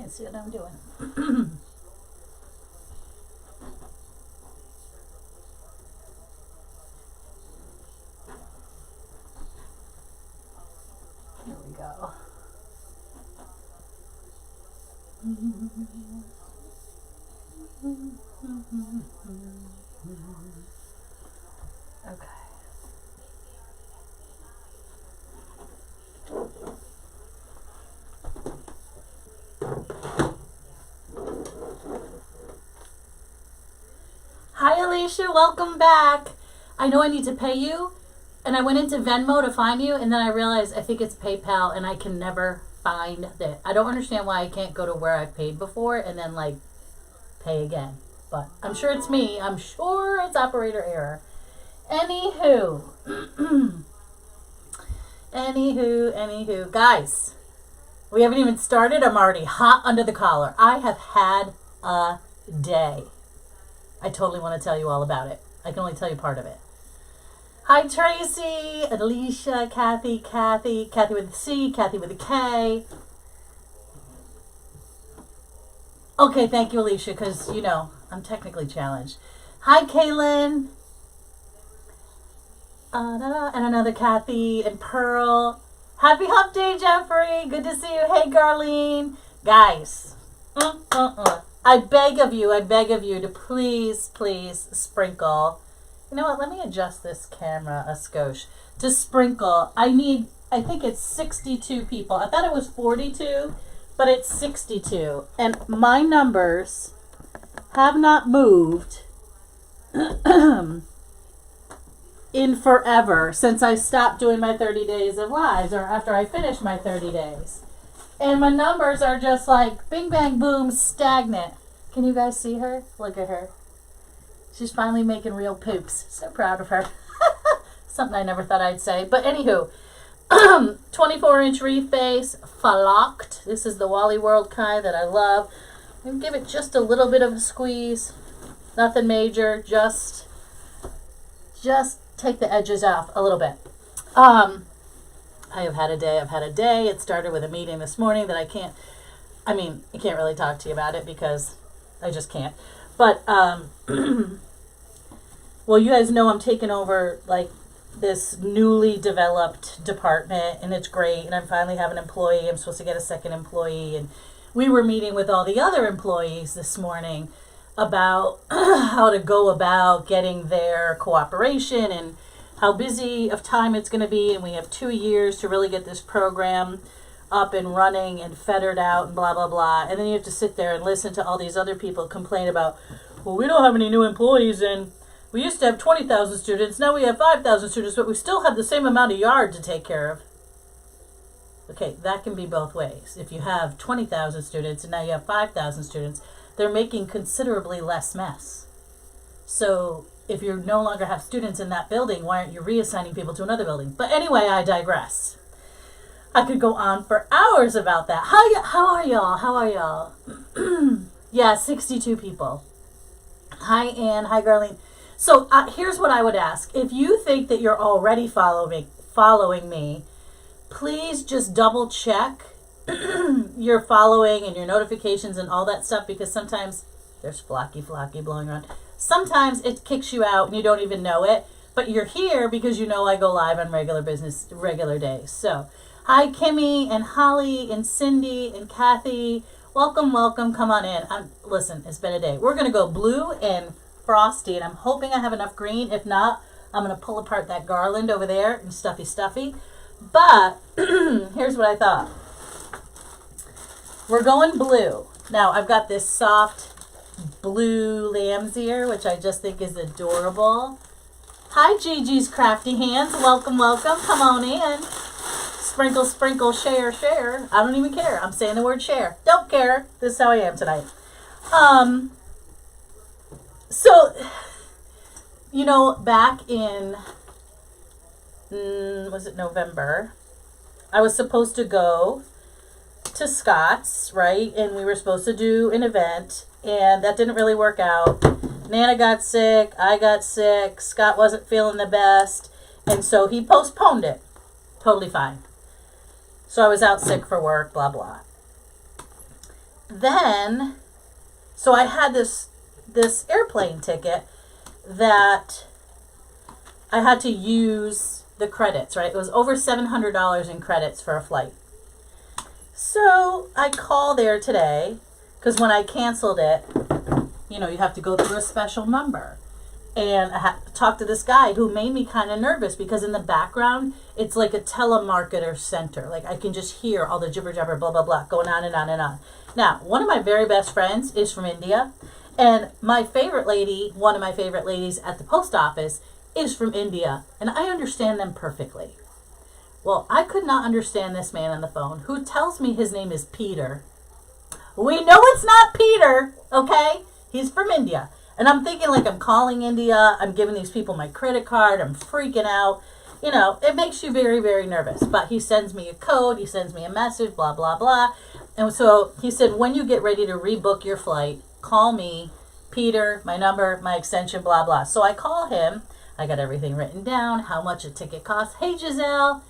can't see what I'm doing. Here we go. Okay. Hi Alicia, welcome back. I know I need to pay you, and I went into Venmo to find you, and then I realized I think it's PayPal, and I can never find it. I don't understand why I can't go to where I've paid before and then like pay again. But I'm sure it's me. I'm sure it's operator error. Anywho. Anywho. Guys, we haven't even started. I'm already hot under the collar. I have had a day. I totally want to tell you all about it. I can only tell you part of it. Hi, Tracy, Alicia, Kathy with a C, Kathy with a K. Okay, thank you, Alicia, because, you know, I'm technically challenged. Hi, Kaylin. And another Kathy and Pearl. Happy Hump Day, Jeffrey. Good to see you. Hey, Garlene. Guys, I beg of you to please sprinkle. You know what? Let me adjust this camera a skosh. To sprinkle, I think it's 62 people. I thought it was 42, but it's 62. And my numbers have not moved in forever since I stopped doing my 30 days of lives, or after I finished my 30 days. And my numbers are just like bing, bang, boom, stagnant. Can you guys see her? Look at her. She's finally making real poops. So proud of her. Something I never thought I'd say. But anywho, 24-inch Wreath base, flocked. This is the Wally World kind that I love. And give it just a little bit of a squeeze. Nothing major. Just take the edges off a little bit. I have had a day. It started with a meeting this morning that I can't really talk to you about it because I just can't. But, well, you guys know I'm taking over, like, this newly developed department, and it's great, and I'm finally have an employee. I'm supposed to get a second employee, and we were meeting with all the other employees this morning about how to go about getting their cooperation and how busy of time it's going to be, and we have 2 years to really get this program up and running and fettered out and blah, blah, blah. And then you have to sit there and listen to all these other people complain about, well, we don't have any new employees, and we used to have 20,000 students, now we have 5,000 students, but we still have the same amount of yard to take care of. Okay, that can be both ways. If you have 20,000 students and now you have 5,000 students, they're making considerably less mess. So if you no longer have students in that building, why aren't you reassigning people to another building? But anyway, I digress. I could go on for hours about that. How are y'all? Yeah, 62 people. Hi, Ann. Hi, Garlene. So here's what I would ask. If you think that you're already following me, please just double check your following and your notifications and all that stuff, because sometimes there's flocky blowing around. Sometimes it kicks you out and you don't even know it, but you're here because you know I go live on regular days. So hi, Kimmy and Holly and Cindy and Kathy. Welcome. Come on in. Listen, it's been a day. We're going to go blue and Frosty, and I'm hoping I have enough green. If not, I'm going to pull apart that garland over there and stuffy. But here's what I thought. We're going blue. Now, I've got this soft blue lamb's ear, which I just think is adorable. Hi, Gigi's Crafty Hands. Welcome. Come on in. Sprinkle, share. I don't even care. I'm saying the word share. Don't care. This is how I am tonight. So, you know, back in, was it November? I was supposed to go to Scott's, right? And we were supposed to do an event, and that didn't really work out. Nana got sick, I got sick, Scott wasn't feeling the best, and so he postponed it. Totally fine. So I was out sick for work, blah, blah. then, so I had this airplane ticket that I had to use the credits, right? It was over $700 in credits for a flight. So I call there today, because when I canceled it, you know, you have to go through a special number. And I had to talk to this guy who made me kind of nervous because in the background, it's like a telemarketer center. Like I can just hear all the jibber jabber, blah, blah, blah, going on and on and on. Now, one of my very best friends is from India. And my favorite lady, one of my favorite ladies at the post office is from India. And I understand them perfectly. Well, I could not understand this man on the phone who tells me his name is Peter. We know it's not Peter, okay? He's from India. And I'm thinking like I'm calling India. I'm giving these people my credit card. I'm freaking out. You know, it makes you very, very nervous. But he sends me a code. He sends me a message, blah, blah, blah. And so he said, when you get ready to rebook your flight, call me, Peter, my number, my extension, blah, blah. So I call him. I got everything written down, how much a ticket costs. Hey, Giselle.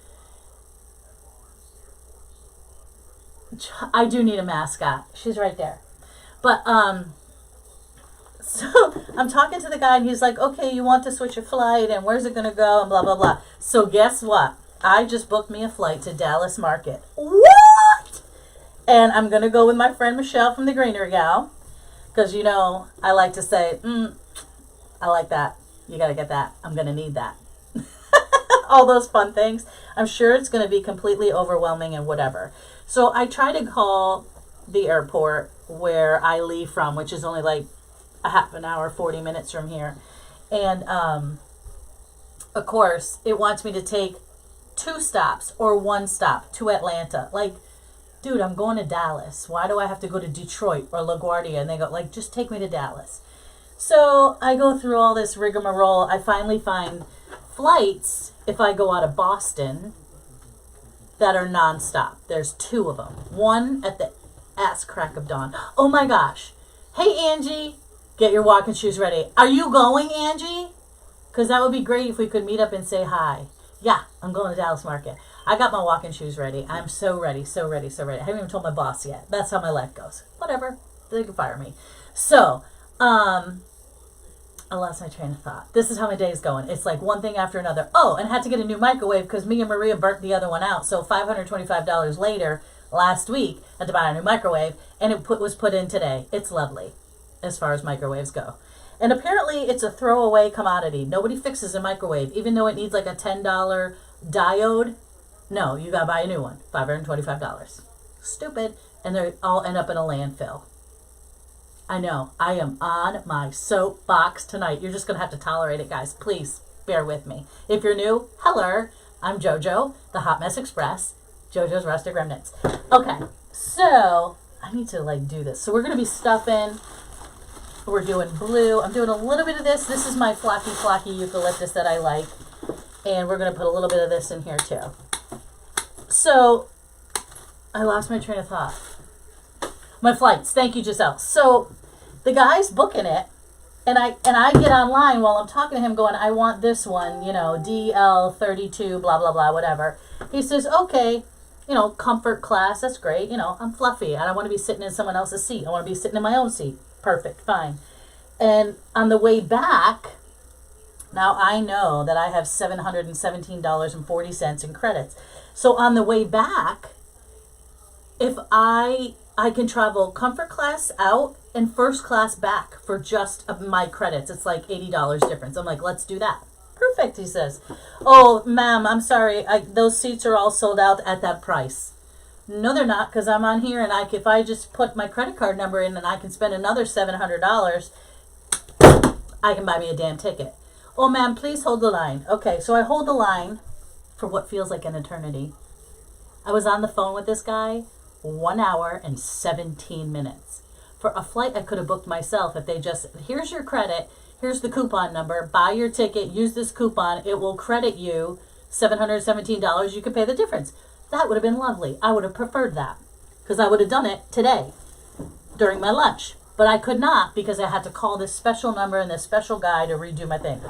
I do need a mascot. She's right there. But, so I'm talking to the guy and he's like, okay, you want to switch your flight and where's it going to go and blah, blah, blah. So guess what? I just booked me a flight to Dallas Market. What? And I'm going to go with my friend Michelle from the Greenery Gal. Because, you know, I like to say, I like that. You got to get that. I'm going to need that. All those fun things. I'm sure it's going to be completely overwhelming and whatever. So I try to call the airport where I leave from, which is only like a half an hour, 40 minutes from here. And, of course, it wants me to take 2 stops or 1 stop to Atlanta. Like, dude, I'm going to Dallas. Why do I have to go to Detroit or LaGuardia? And they go, like, just take me to Dallas. So I go through all this rigmarole. I finally find flights, if I go out of Boston, that are nonstop. There's 2 of them. One at the ass crack of dawn. Oh my gosh. Hey, Angie, get your walking shoes ready. Are you going, Angie? Because that would be great if we could meet up and say hi. Yeah, I'm going to Dallas Market. I got my walking shoes ready. I'm so ready, so ready, so ready. I haven't even told my boss yet. That's how my life goes. Whatever. They can fire me. So, I lost my train of thought. This is how my day is going. It's like one thing after another. Oh, and I had to get a new microwave because me and Maria burnt the other one out. So $525 later, last week, I had to buy a new microwave, and it was put in today. It's lovely as far as microwaves go. And apparently it's a throwaway commodity. Nobody fixes a microwave, even though it needs like a $10 diode. No, you got to buy a new one. $525. Stupid. And they all end up in a landfill. I know. I am on my soapbox tonight. You're just going to have to tolerate it, guys. Please bear with me. If you're new, hello. I'm JoJo, the Hot Mess Express. JoJo's Rustic Remnants. Okay, so I need to like do this. So we're going to be stuffing. We're doing blue. I'm doing a little bit of this. This is my flocky eucalyptus that I like. And we're going to put a little bit of this in here too. So I lost my train of thought. My flights. Thank you, Giselle. So the guy's booking it, and I get online while I'm talking to him going, I want this one, you know, DL32, blah, blah, blah, whatever. He says, okay, you know, comfort class. That's great. You know, I'm fluffy. I don't want to be sitting in someone else's seat. I want to be sitting in my own seat. Perfect. Fine. And on the way back, now I know that I have $717.40 in credits. So on the way back, if I can travel comfort class out and first class back for just my credits. It's like $80 difference. I'm like, let's do that. Perfect, he says. Oh, ma'am, I'm sorry. Those seats are all sold out at that price. No, they're not, because I'm on here, and if I just put my credit card number in and I can spend another $700, I can buy me a damn ticket. Oh, ma'am, please hold the line. Okay, so I hold the line for what feels like an eternity. I was on the phone with this guy 1 hour and 17 minutes. For a flight I could have booked myself if they just, here's your credit, here's the coupon number, buy your ticket, use this coupon, it will credit you $717, you can pay the difference. That would have been lovely. I would have preferred that because I would have done it today during my lunch. But I could not because I had to call this special number and this special guy to redo my thing.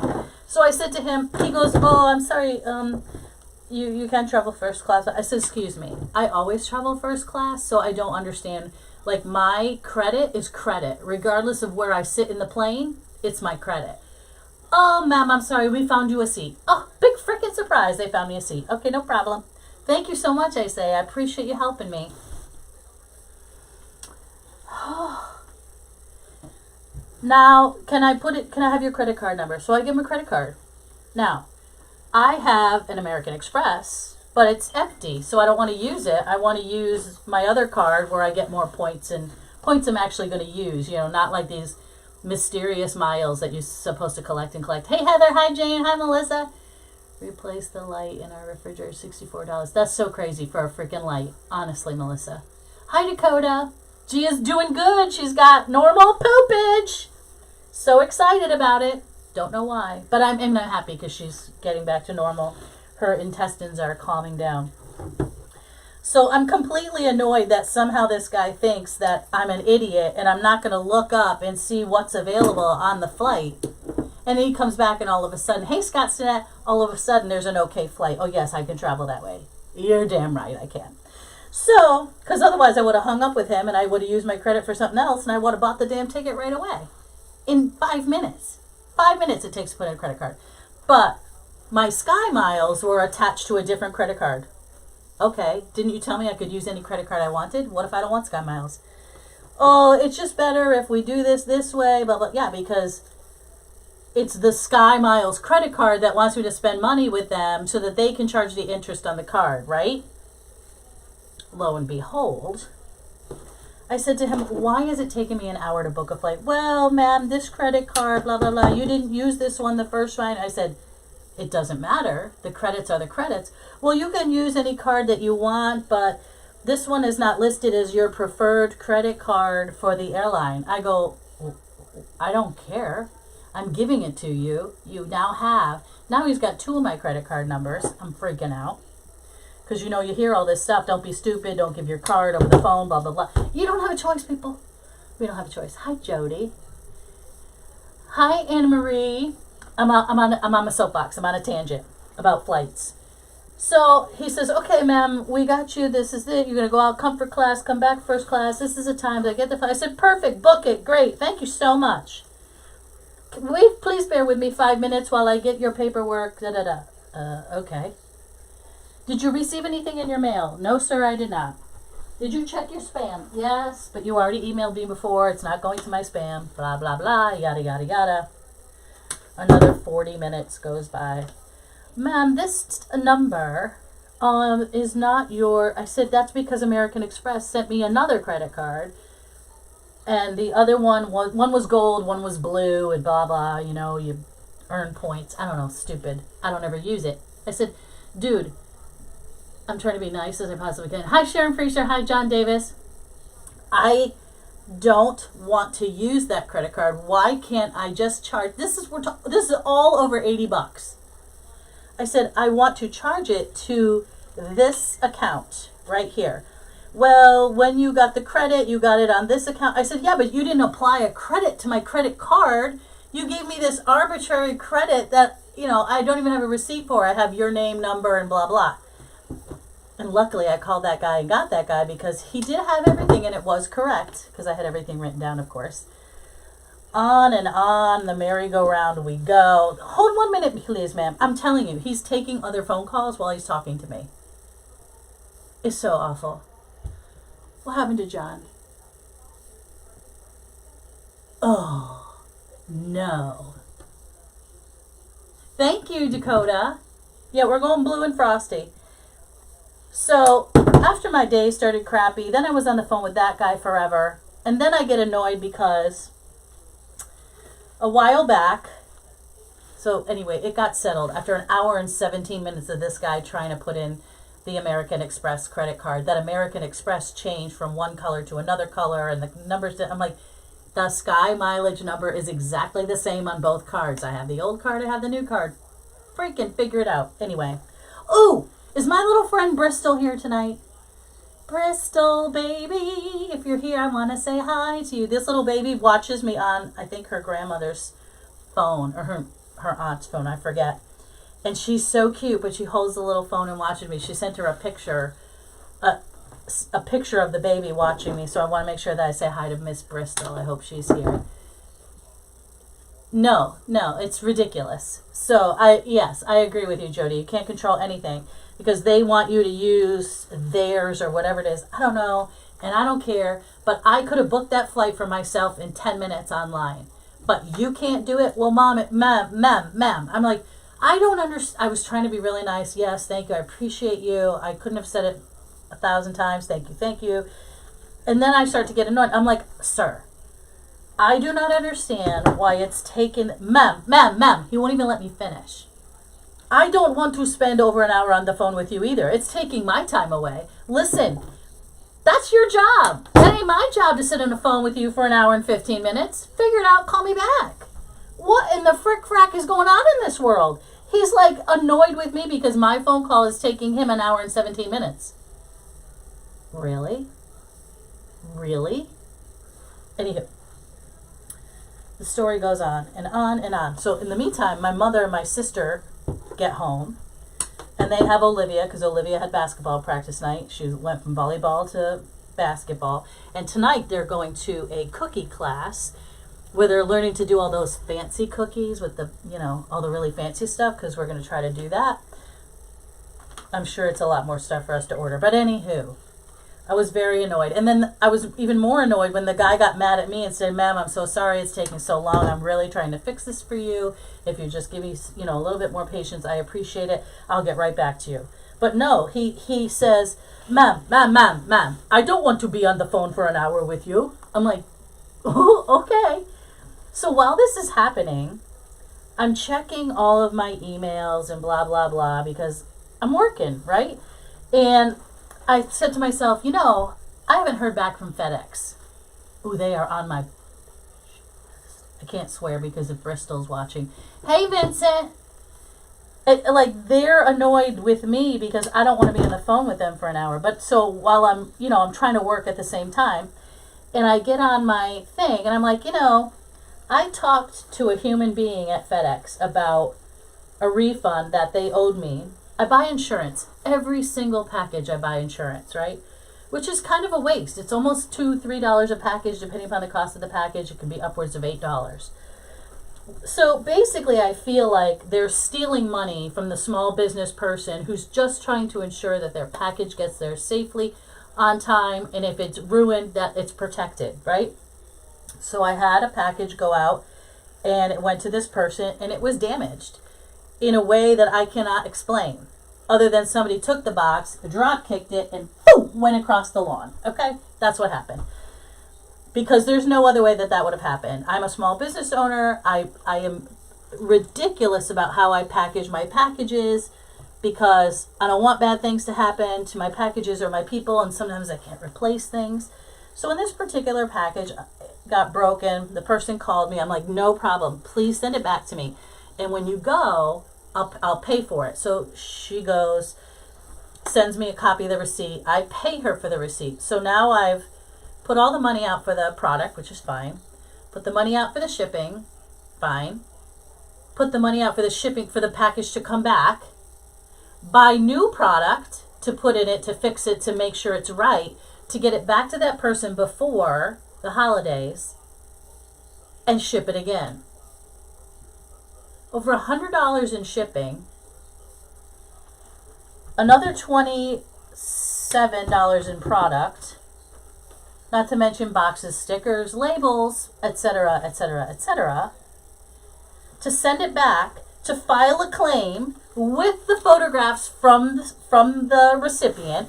So I said to him, he goes, oh, I'm sorry, you can't travel first class. I said, excuse me, I always travel first class, so I don't understand Like, my credit is credit. Regardless of where I sit in the plane, it's my credit. Oh, ma'am, I'm sorry, we found you a seat. Oh, big freaking surprise, they found me a seat. Okay, no problem. Thank you so much, I say. I appreciate you helping me. Now, can I have your credit card number? So I give him a credit card. Now, I have an American Express, but it's empty, so I don't want to use it. I want to use my other card where I get more points, and points I'm actually going to use, you know, not like these mysterious miles that you're supposed to collect and collect. Hey, Heather. Hi, Jane. Hi, Melissa. Replace the light in our refrigerator, $64. That's so crazy for a freaking light. Honestly, Melissa. Hi, Dakota. She is doing good. She's got normal poopage. So excited about it. Don't know why. But I'm not happy because she's getting back to normal. Her intestines are calming down. So I'm completely annoyed that somehow this guy thinks that I'm an idiot and I'm not going to look up and see what's available on the flight. And then he comes back and all of a sudden, hey, Scott Stinnett, all of a sudden there's an okay flight. Oh, yes, I can travel that way. You're damn right I can. So, because otherwise I would have hung up with him and I would have used my credit for something else and I would have bought the damn ticket right away. In 5 minutes. 5 minutes it takes to put in a credit card. But my Sky Miles were attached to a different credit card. Okay, didn't you tell me I could use any credit card I wanted? What if I don't want Sky Miles? Oh, it's just better if we do this way, blah, blah. Yeah, because it's the Sky Miles credit card that wants me to spend money with them so that they can charge the interest on the card, right? Lo and behold, I said to him, why is it taking me an hour to book a flight? Well, ma'am, this credit card, blah, blah, blah. You didn't use this one the first time. I said, it doesn't matter. The credits are the credits. Well, you can use any card that you want, but this one is not listed as your preferred credit card for the airline. I go, I don't care. I'm giving it to you. You now have. Now he's got 2 of my credit card numbers. I'm freaking out. Because, you know, you hear all this stuff. Don't be stupid. Don't give your card over the phone, blah, blah, blah. You don't have a choice, people. We don't have a choice. Hi, Jody. Hi, Anne Marie. I'm on a soapbox. I'm on a tangent about flights. So he says, okay, ma'am, we got you. This is it. You're going to go out comfort class, come back first class. This is the time to get the flight. I said, perfect. Book it. Great. Thank you so much. Please bear with me 5 minutes while I get your paperwork. Okay. Did you receive anything in your mail? No, sir, I did not. Did you check your spam? Yes, but you already emailed me before. It's not going to my spam. Blah, blah, blah. Yada, yada, yada. Another 40 minutes goes by. Ma'am, this number is not your... I said, that's because American Express sent me another credit card. And the other one was gold, one was blue, and blah, blah. You know, you earn points. I don't know, stupid. I don't ever use it. I said, dude, I'm trying to be nice as I possibly can. Hi, Sharon Fraser. Hi, John Davis. I don't want to use that credit card. Why can't I just charge? This is all over $80. I said, I want to charge it to this account right here. Well, when you got the credit, you got it on this account. I said, yeah, but you didn't apply a credit to my credit card. You gave me this arbitrary credit that, you know, I don't even have a receipt for. I have your name, number, and blah, blah. And luckily, I called that guy and got that guy because he did have everything and it was correct because I had everything written down, of course. On and on the merry-go-round we go. Hold 1 minute, please, ma'am. I'm telling you, he's taking other phone calls while he's talking to me. It's so awful. What happened to John? Oh, no. Thank you, Dakota. Yeah, we're going blue and frosty. So after my day started crappy, then I was on the phone with that guy forever. And then I get annoyed because a while back, so anyway, it got settled after an hour and 17 minutes of this guy trying to put in the American Express credit card. That American Express changed from one color to another color and the numbers, I'm like, the Sky mileage number is exactly the same on both cards. I have the old card, I have the new card. Freaking figure it out. Anyway. Ooh! Is my little friend Bristol here tonight? Bristol, baby, if you're here, I want to say hi to you. This little baby watches me on, I think, her grandmother's phone, or her aunt's phone, I forget. And she's so cute, but she holds the little phone and watches me. She sent her a picture. a picture of the baby watching me, so I want to make sure that I say hi to Miss Bristol. I hope she's here. No, it's ridiculous. So yes, I agree with you, Jody. You can't control anything because they want you to use theirs or whatever it is. I don't know, and I don't care, but I could have booked that flight for myself in 10 minutes online. But you can't do it? Well, ma'am. I'm like, I don't understand. I was trying to be really nice. Yes, thank you. I appreciate you. I couldn't have said it 1,000 times. Thank you. And then I start to get annoyed. I'm like, sir, I do not understand why it's taken. Ma'am, he won't even let me finish. I don't want to spend over an hour on the phone with you either. It's taking my time away. Listen, that's your job. That ain't my job to sit on the phone with you for an hour and 15 minutes. Figure it out, call me back. What in the frick-frack is going on in this world? He's like annoyed with me because my phone call is taking him an hour and 17 minutes. Really? Anywho, the story goes on and on and on. So in the meantime, my mother and my sister get home, and they have Olivia, because Olivia had basketball practice night. She went from volleyball to basketball. And tonight they're going to a cookie class where they're learning to do all those fancy cookies with the, all the really fancy stuff, because we're going to try to do that. I'm sure it's a lot more stuff for us to order. But anywho, I was very annoyed. And then I was even more annoyed when the guy got mad at me and said, ma'am, I'm so sorry it's taking so long. I'm really trying to fix this for you. If you just give me, a little bit more patience, I appreciate it. I'll get right back to you. But no, he says, ma'am, I don't want to be on the phone for an hour with you. I'm like, oh, okay. So while this is happening, I'm checking all of my emails and blah, blah, blah, because I'm working, right? And I said to myself, I haven't heard back from FedEx. Ooh, they are on my... I can't swear because if Bristol's watching. Hey, Vincent! They're annoyed with me because I don't want to be on the phone with them for an hour. But so while I'm, I'm trying to work at the same time, and I get on my thing, and I'm like, I talked to a human being at FedEx about a refund that they owed me. I buy insurance. Every single package I buy insurance, right? Which is kind of a waste. It's almost $2, $3 a package, depending upon the cost of the package. It can be upwards of $8. So basically, I feel like they're stealing money from the small business person who's just trying to ensure that their package gets there safely, on time, and if it's ruined, that it's protected, right? So I had a package go out, and it went to this person, and it was damaged in a way that I cannot explain, other than somebody took the box, drop kicked it, and boom, went across the lawn. Okay? That's what happened. Because there's no other way that would have happened. I'm a small business owner. I am ridiculous about how I package my packages because I don't want bad things to happen to my packages or my people, and sometimes I can't replace things. So when this particular package got broken, the person called me. I'm like, no problem. Please send it back to me. And when you go, I'll pay for it. So she goes, sends me a copy of the receipt. I pay her for the receipt. So now I've put all the money out for the product, which is fine. Put the money out for the shipping, fine. Put the money out for the shipping, for the package to come back. Buy new product to put in it, to fix it, to make sure it's right, to get it back to that person before the holidays, and ship it again. Over $100 in shipping, another $27 in product, not to mention boxes, stickers, labels, etc., etc., etc., to send it back, to file a claim with the photographs from the recipient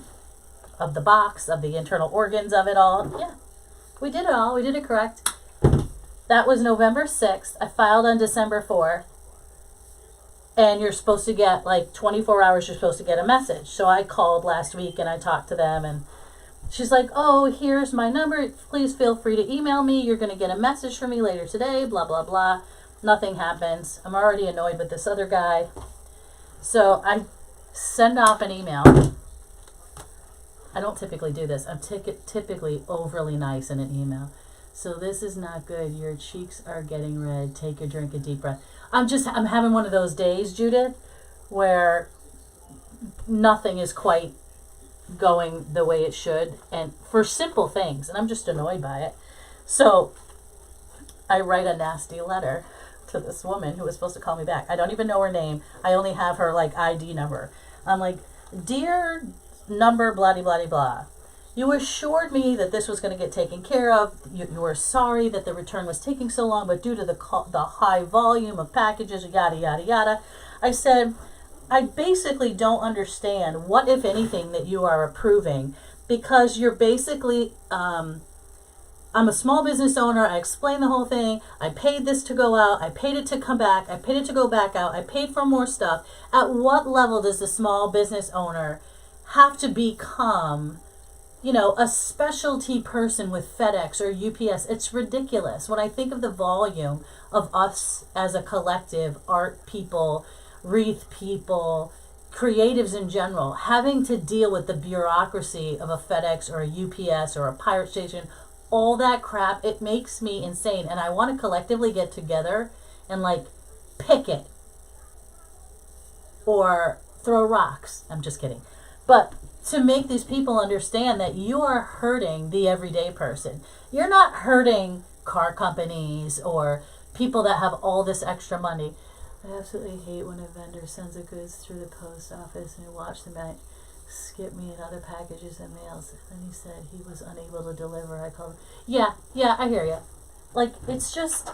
of the box, of the internal organs of it all. Yeah, we did it all. We did it correct. That was November 6th. I filed on December 4th. And you're supposed to get, 24 hours, you're supposed to get a message. So I called last week and I talked to them, and she's like, oh, here's my number. Please feel free to email me. You're going to get a message from me later today, blah, blah, blah. Nothing happens. I'm already annoyed with this other guy. So I send off an email. I don't typically do this. I'm typically overly nice in an email. So this is not good. Your cheeks are getting red. Take a drink, a deep breath. I'm having one of those days, Judith, where nothing is quite going the way it should, and for simple things, and I'm just annoyed by it. So I write a nasty letter to this woman who was supposed to call me back. I don't even know her name. I only have her like ID number. I'm like, dear number blah blah blah. You assured me that this was going to get taken care of. You were sorry that the return was taking so long, but due to the high volume of packages, yada yada yada. I said, I basically don't understand what, if anything, that you are approving, because you're basically, I'm a small business owner. I explained the whole thing. I paid this to go out. I paid it to come back. I paid it to go back out. I paid for more stuff. At what level does the small business owner have to become, a specialty person with FedEx or UPS? It's ridiculous. When I think of the volume of us as a collective, art people, Wreath people, creatives in general, having to deal with the bureaucracy of a FedEx or a UPS or a pirate station, all that crap, it makes me insane. And I want to collectively get together and picket or throw rocks. I'm just kidding. But to make these people understand that you are hurting the everyday person. You're not hurting car companies or people that have all this extra money. I absolutely hate when a vendor sends the goods through the post office and I watch them skip me and other packages and mails. And he said he was unable to deliver. I called. Yeah, I hear you. It's just,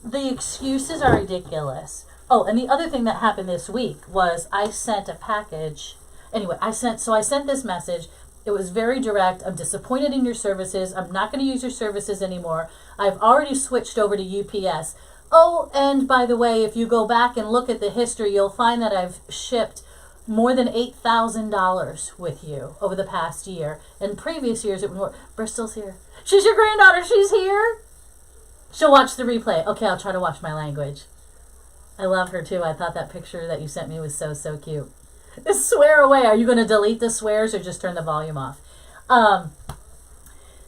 the excuses are ridiculous. Oh, and the other thing that happened this week was I sent a package. Anyway, I sent this message. It was very direct. I'm disappointed in your services. I'm not going to use your services anymore. I've already switched over to UPS. Oh, and by the way, if you go back and look at the history, you'll find that I've shipped more than $8,000 with you over the past year. In previous years, it was more. Bristol's here. She's your granddaughter. She's here. She'll watch the replay. Okay, I'll try to watch my language. I love her too. I thought that picture that you sent me was so, so cute. Swear away. Are you going to delete the swears or just turn the volume off?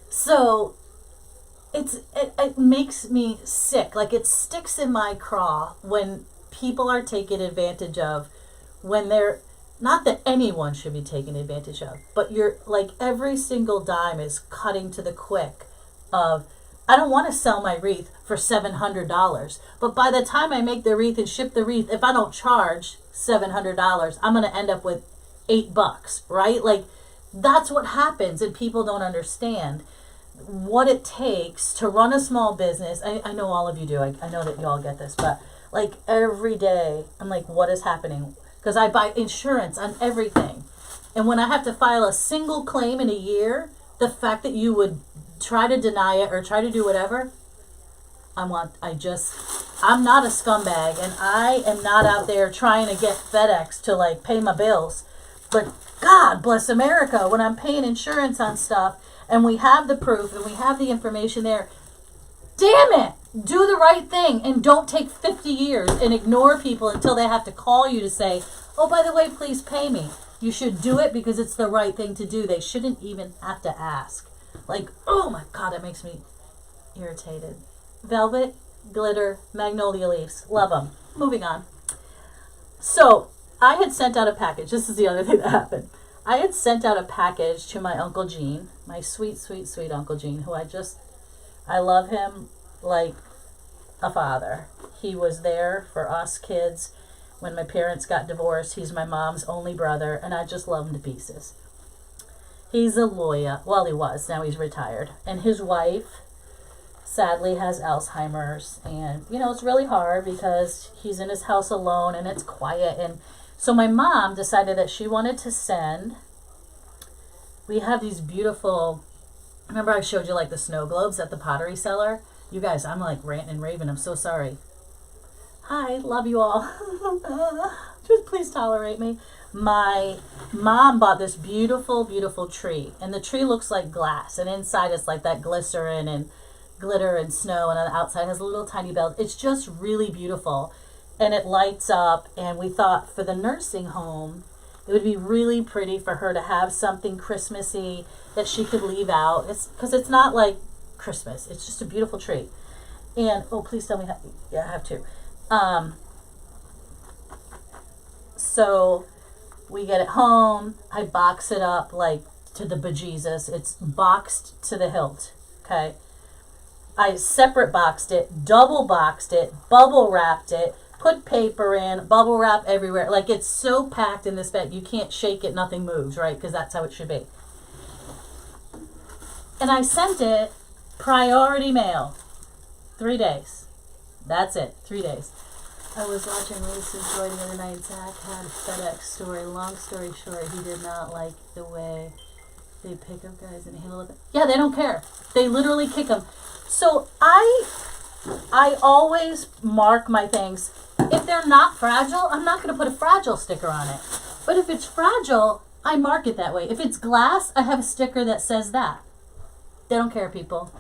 So it makes me sick. It sticks in my craw when people are taken advantage of, when they're, not that anyone should be taken advantage of, but you're every single dime is cutting to the quick of, I don't want to sell my wreath for $700, but by the time I make the wreath and ship the wreath, if I don't charge $700, I'm going to end up with $8, right? That's what happens, and people don't understand what it takes to run a small business. I know all of you do. I know that you all get this, but every day I'm what is happening? Because I buy insurance on everything. And when I have to file a single claim in a year, the fact that you would try to deny it or try to do whatever, I'm not a scumbag, and I am not out there trying to get FedEx to pay my bills. But God bless America, when I'm paying insurance on stuff and we have the proof and we have the information there, damn it, do the right thing and don't take 50 years and ignore people until they have to call you to say, oh, by the way, please pay me. You should do it because it's the right thing to do. They shouldn't even have to ask. Oh my God, it makes me irritated. Velvet, glitter, magnolia leaves. Love them. Moving on. So I had sent out a package. This is the other thing that happened. I had sent out a package to my Uncle Gene, my sweet, sweet, sweet Uncle Gene, who I love him like a father. He was there for us kids when my parents got divorced. He's my mom's only brother, and I just love him to pieces. He's a lawyer. Well, he was. Now he's retired. And his wife, sadly, has Alzheimer's. And, it's really hard because he's in his house alone and it's quiet. And so my mom decided that she wanted to send. We have these beautiful, remember I showed you the snow globes at the pottery cellar? You guys, I'm ranting and raving. I'm so sorry. Hi, love you all. Just please tolerate me. My mom bought this beautiful, beautiful tree. And the tree looks like glass. And inside it's that glycerin and glitter and snow. And on the outside has a little tiny bell. It's just really beautiful. And it lights up. And we thought for the nursing home, it would be really pretty for her to have something Christmassy that she could leave out. Because it's not like Christmas. It's just a beautiful tree. And, oh, please tell me how. Yeah, I have to. So We get it home. I box it up like to the bejesus. It's boxed to the hilt. Okay. I separate boxed it, double boxed it, bubble wrapped it, put paper in, bubble wrap everywhere. Like, it's so packed in this bag, you can't shake it, nothing moves, right? Because that's how it should be. And I sent it priority mail. 3 days. That's it. 3 days. I was watching Reese's Joy the other night. Zach had a FedEx story. Long story short, he did not like the way they pick up guys and handle it. Yeah, they don't care. They literally kick them. So I always mark my things. If they're not fragile, I'm not going to put a fragile sticker on it. But if it's fragile, I mark it that way. If it's glass, I have a sticker that says that. They don't care, people.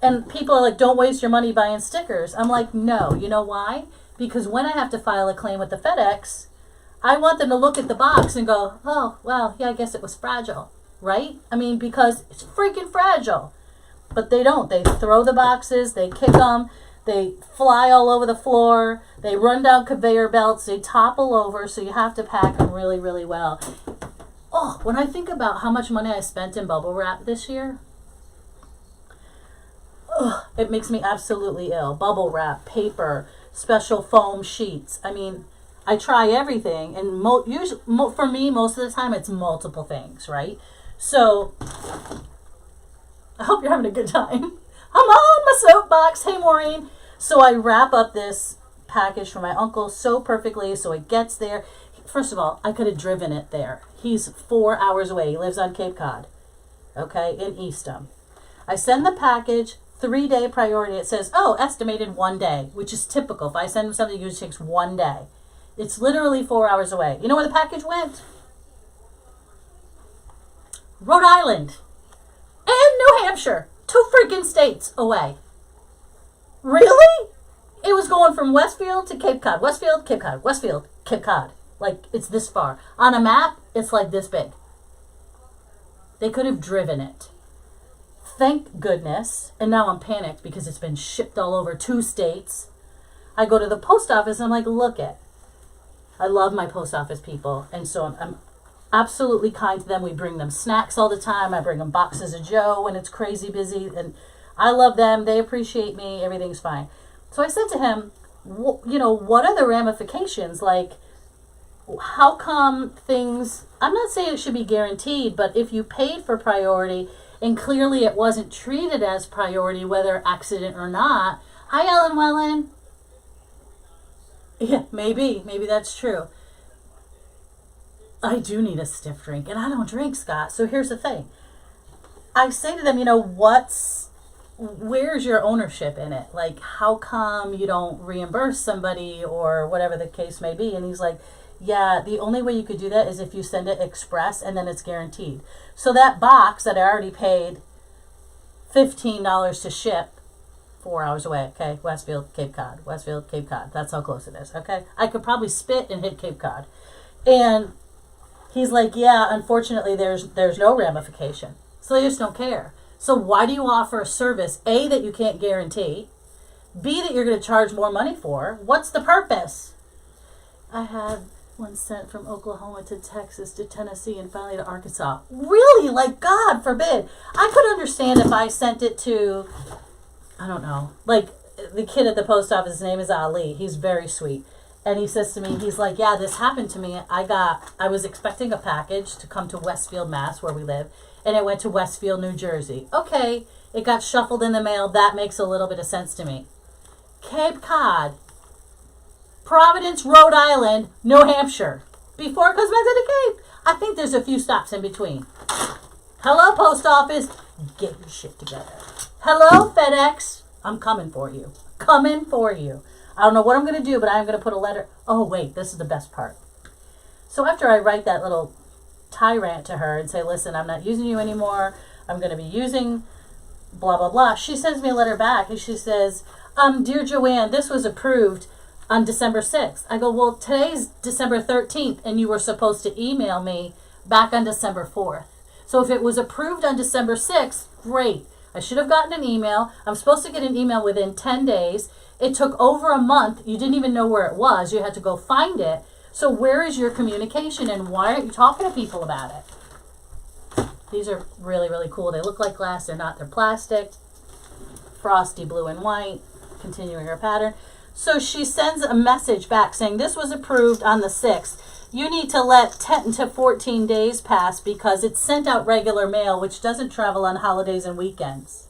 And people are like, don't waste your money buying stickers. I'm like, no. You know why? Because when I have to file a claim with the FedEx, I want them to look at the box and go, oh, well, yeah, I guess it was fragile. Right? I mean, because it's freaking fragile. But they don't. They throw the boxes, they kick them, they fly all over the floor, they run down conveyor belts, they topple over, so you have to pack them really, really well. Oh, when I think about how much money I spent in bubble wrap this year, it makes me absolutely ill. Bubble wrap, paper, special foam sheets. I mean, I try everything, and for me, most of the time, it's multiple things, right? So, I hope you're having a good time. I'm on my soapbox. Hey, Maureen. So I wrap up this package for my uncle so perfectly so it gets there. First of all, I could have driven it there. He's 4 hours away. He lives on Cape Cod, okay, in Eastham. I send the package, 3-day priority. It says, oh, estimated 1 day, which is typical. If I send him something, it usually takes 1 day. It's literally 4 hours away. You know where the package went? Rhode Island. And New Hampshire, 2 freaking states away. Really? It was going from Westfield to Cape Cod. Westfield, Cape Cod. Westfield, Cape Cod. Like, it's this far. On a map, it's like this big. They could have driven it. Thank goodness. And now I'm panicked because it's been shipped all over 2 states. I go to the post office and I'm like, look it. I love my post office people. And so I'm absolutely kind to them. We bring them snacks all the time. I bring them boxes of Joe when it's crazy busy. And I love them. They appreciate me. Everything's fine. So I said to him, what are the ramifications? Like, how come things, I'm not saying it should be guaranteed, but if you paid for priority and clearly it wasn't treated as priority, whether accident or not. Hi, Ellen Wellen. Yeah, maybe that's true. I do need a stiff drink, and I don't drink, Scott. So here's the thing. I say to them, where's your ownership in it? Like, how come you don't reimburse somebody or whatever the case may be? And he's like, yeah, the only way you could do that is if you send it express and then it's guaranteed. So that box that I already paid $15 to ship, 4 hours away, okay? Westfield, Cape Cod. Westfield, Cape Cod. That's how close it is, okay? I could probably spit and hit Cape Cod. And he's like, yeah, unfortunately, there's no ramification. So they just don't care. So why do you offer a service, A, that you can't guarantee, B, that you're going to charge more money for? What's the purpose? I had one sent from Oklahoma to Texas to Tennessee and finally to Arkansas. Really? Like, God forbid. I could understand if I sent it to, I don't know, like the kid at the post office, his name is Ali. He's very sweet. And he says to me, he's like, yeah, this happened to me. I was expecting a package to come to Westfield, Mass, where we live, and it went to Westfield, New Jersey. Okay, it got shuffled in the mail. That makes a little bit of sense to me. Cape Cod, Providence, Rhode Island, New Hampshire. Before it comes back to the Cape. I think there's a few stops in between. Hello, post office. Get your shit together. Hello, FedEx. I'm coming for you. Coming for you. I don't know what I'm going to do, but I'm going to put a letter. Oh, wait, this is the best part. So after I write that little tyrant to her and say, listen, I'm not using you anymore. I'm going to be using blah, blah, blah. She sends me a letter back and she says, dear Joanne, this was approved on December 6th. I go, well, today's December 13th, and you were supposed to email me back on December 4th. So if it was approved on December 6th, great. I should have gotten an email. I'm supposed to get an email within 10 days. It took over a month. You didn't even know where it was. You had to go find it. So where is your communication, and why aren't you talking to people about it? These are really, really cool. They look like glass. They're not. They're plastic. Frosty, blue and white. Continuing her pattern. So she sends a message back saying, this was approved on the 6th. You need to let 10 to 14 days pass because it's sent out regular mail, which doesn't travel on holidays and weekends.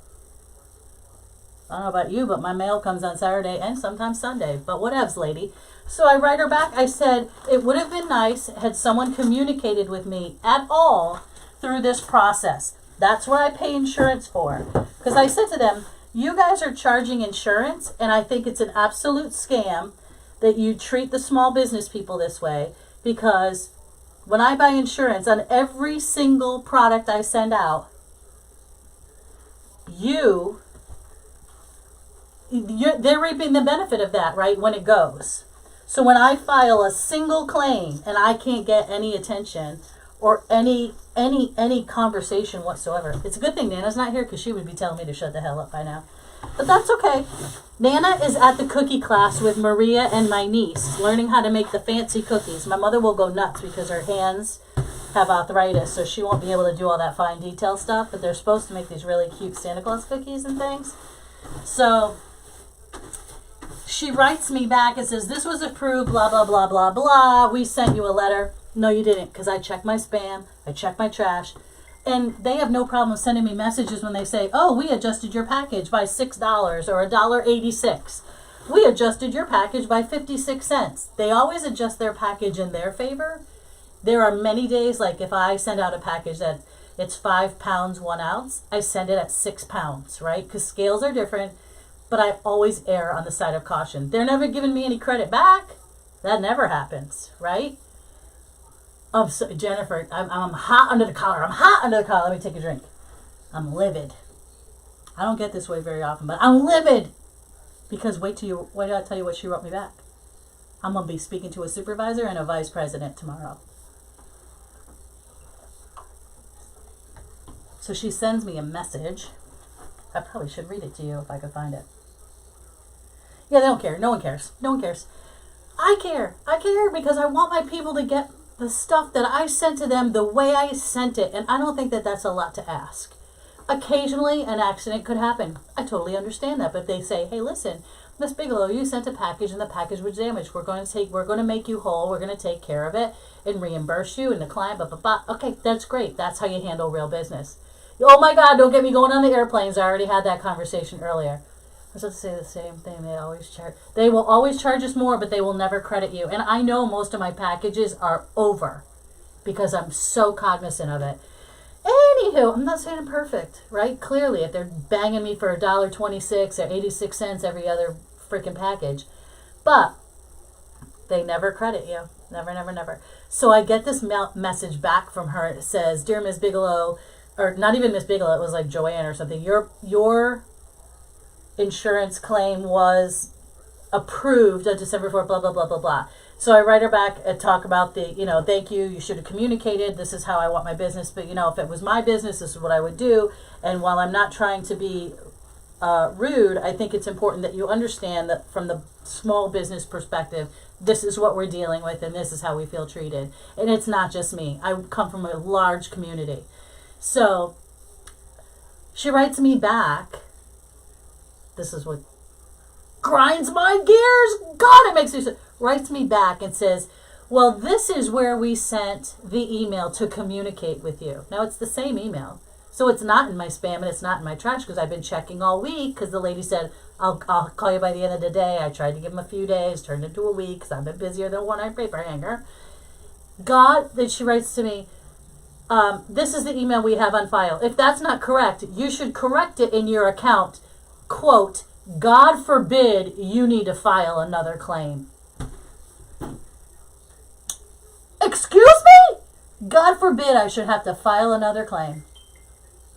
I don't know about you, but my mail comes on Saturday and sometimes Sunday. But whatevs, lady. So I write her back. I said, it would have been nice had someone communicated with me at all through this process. That's what I pay insurance for. Because I said to them, you guys are charging insurance, and I think it's an absolute scam that you treat the small business people this way, because when I buy insurance on every single product I send out, they're reaping the benefit of that, right, when it goes. So when I file a single claim and I can't get any attention or any conversation whatsoever, it's a good thing Nana's not here because she would be telling me to shut the hell up by now. But that's okay. Nana is at the cookie class with Maria and my niece, learning how to make the fancy cookies. My mother will go nuts because her hands have arthritis, so she won't be able to do all that fine detail stuff, but they're supposed to make these really cute Santa Claus cookies and things. So she writes me back and says, this was approved, blah, blah, blah, blah, blah. We sent you a letter. No, you didn't, because I checked my spam, I checked my trash, and they have no problem sending me messages when they say, oh, we adjusted your package by $6 or $1.86. We adjusted your package by 56 cents. They always adjust their package in their favor. There are many days, like if I send out a package that it's 5 pounds, 1 ounce, I send it at 6 pounds, right? Because scales are different, but I always err on the side of caution. They're never giving me any credit back. That never happens, right? Oh, so, Jennifer, I'm hot under the collar. I'm hot under the collar. Let me take a drink. I'm livid. I don't get this way very often, but I'm livid. Because wait till I tell you what she wrote me back. I'm going to be speaking to a supervisor and a vice president tomorrow. So she sends me a message. I probably should read it to you if I could find it. Yeah, they don't care. No one cares. No one cares. I care. I care because I want my people to get the stuff that I sent to them the way I sent it. And I don't think that that's a lot to ask. Occasionally, an accident could happen. I totally understand that. But if they say, hey, listen, Miss Bigelow, you sent a package and the package was damaged. We're going to make you whole. We're going to take care of it and reimburse you and the client, blah, blah, blah. Okay, that's great. That's how you handle real business. Oh my God, don't get me going on the airplanes. I already had that conversation earlier. I was about to say the same thing. They will always charge us more, but they will never credit you. And I know most of my packages are over because I'm so cognizant of it. Anywho, I'm not saying I'm perfect, right? Clearly, if they're banging me for $1.26 or 86 cents every other freaking package. But they never credit you. Never, never, never. So I get this message back from her. It says, Dear Ms. Bigelow, or not even Miss Bigelow, it was like Joanne or something. Your insurance claim was approved on December 4th, blah, blah, blah, blah, blah. So I write her back and talk about thank you. You should have communicated. This is how I want my business. But, if it was my business, this is what I would do. And while I'm not trying to be rude, I think it's important that you understand that from the small business perspective, this is what we're dealing with and this is how we feel treated. And it's not just me. I come from a large community. So she writes me back. This is what grinds my gears. God, it makes me so. Writes me back and says, well, this is where we sent the email to communicate with you. Now, it's the same email. So it's not in my spam and it's not in my trash because I've been checking all week because the lady said, I'll call you by the end of the day. I tried to give him a few days, turned into a week because I've been busier than a one-eyed paper hanger. Then she writes to me, this is the email we have on file. If that's not correct, you should correct it in your account. Quote, God forbid you need to file another claim. Excuse me? God forbid I should have to file another claim.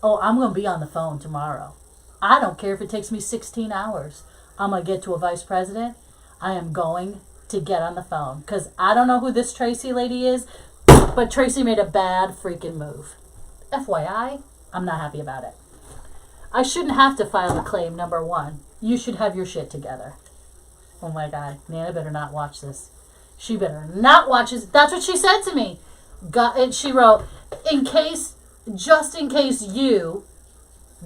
Oh, I'm going to be on the phone tomorrow. I don't care if it takes me 16 hours. I'm going to get to a vice president. I am going to get on the phone. Because I don't know who this Tracy lady is, but Tracy made a bad freaking move. FYI, I'm not happy about it. I shouldn't have to file a claim, number one. You should have your shit together. Oh my God. Nana better not watch this. She better not watch this. That's what she said to me. And she wrote, just in case you,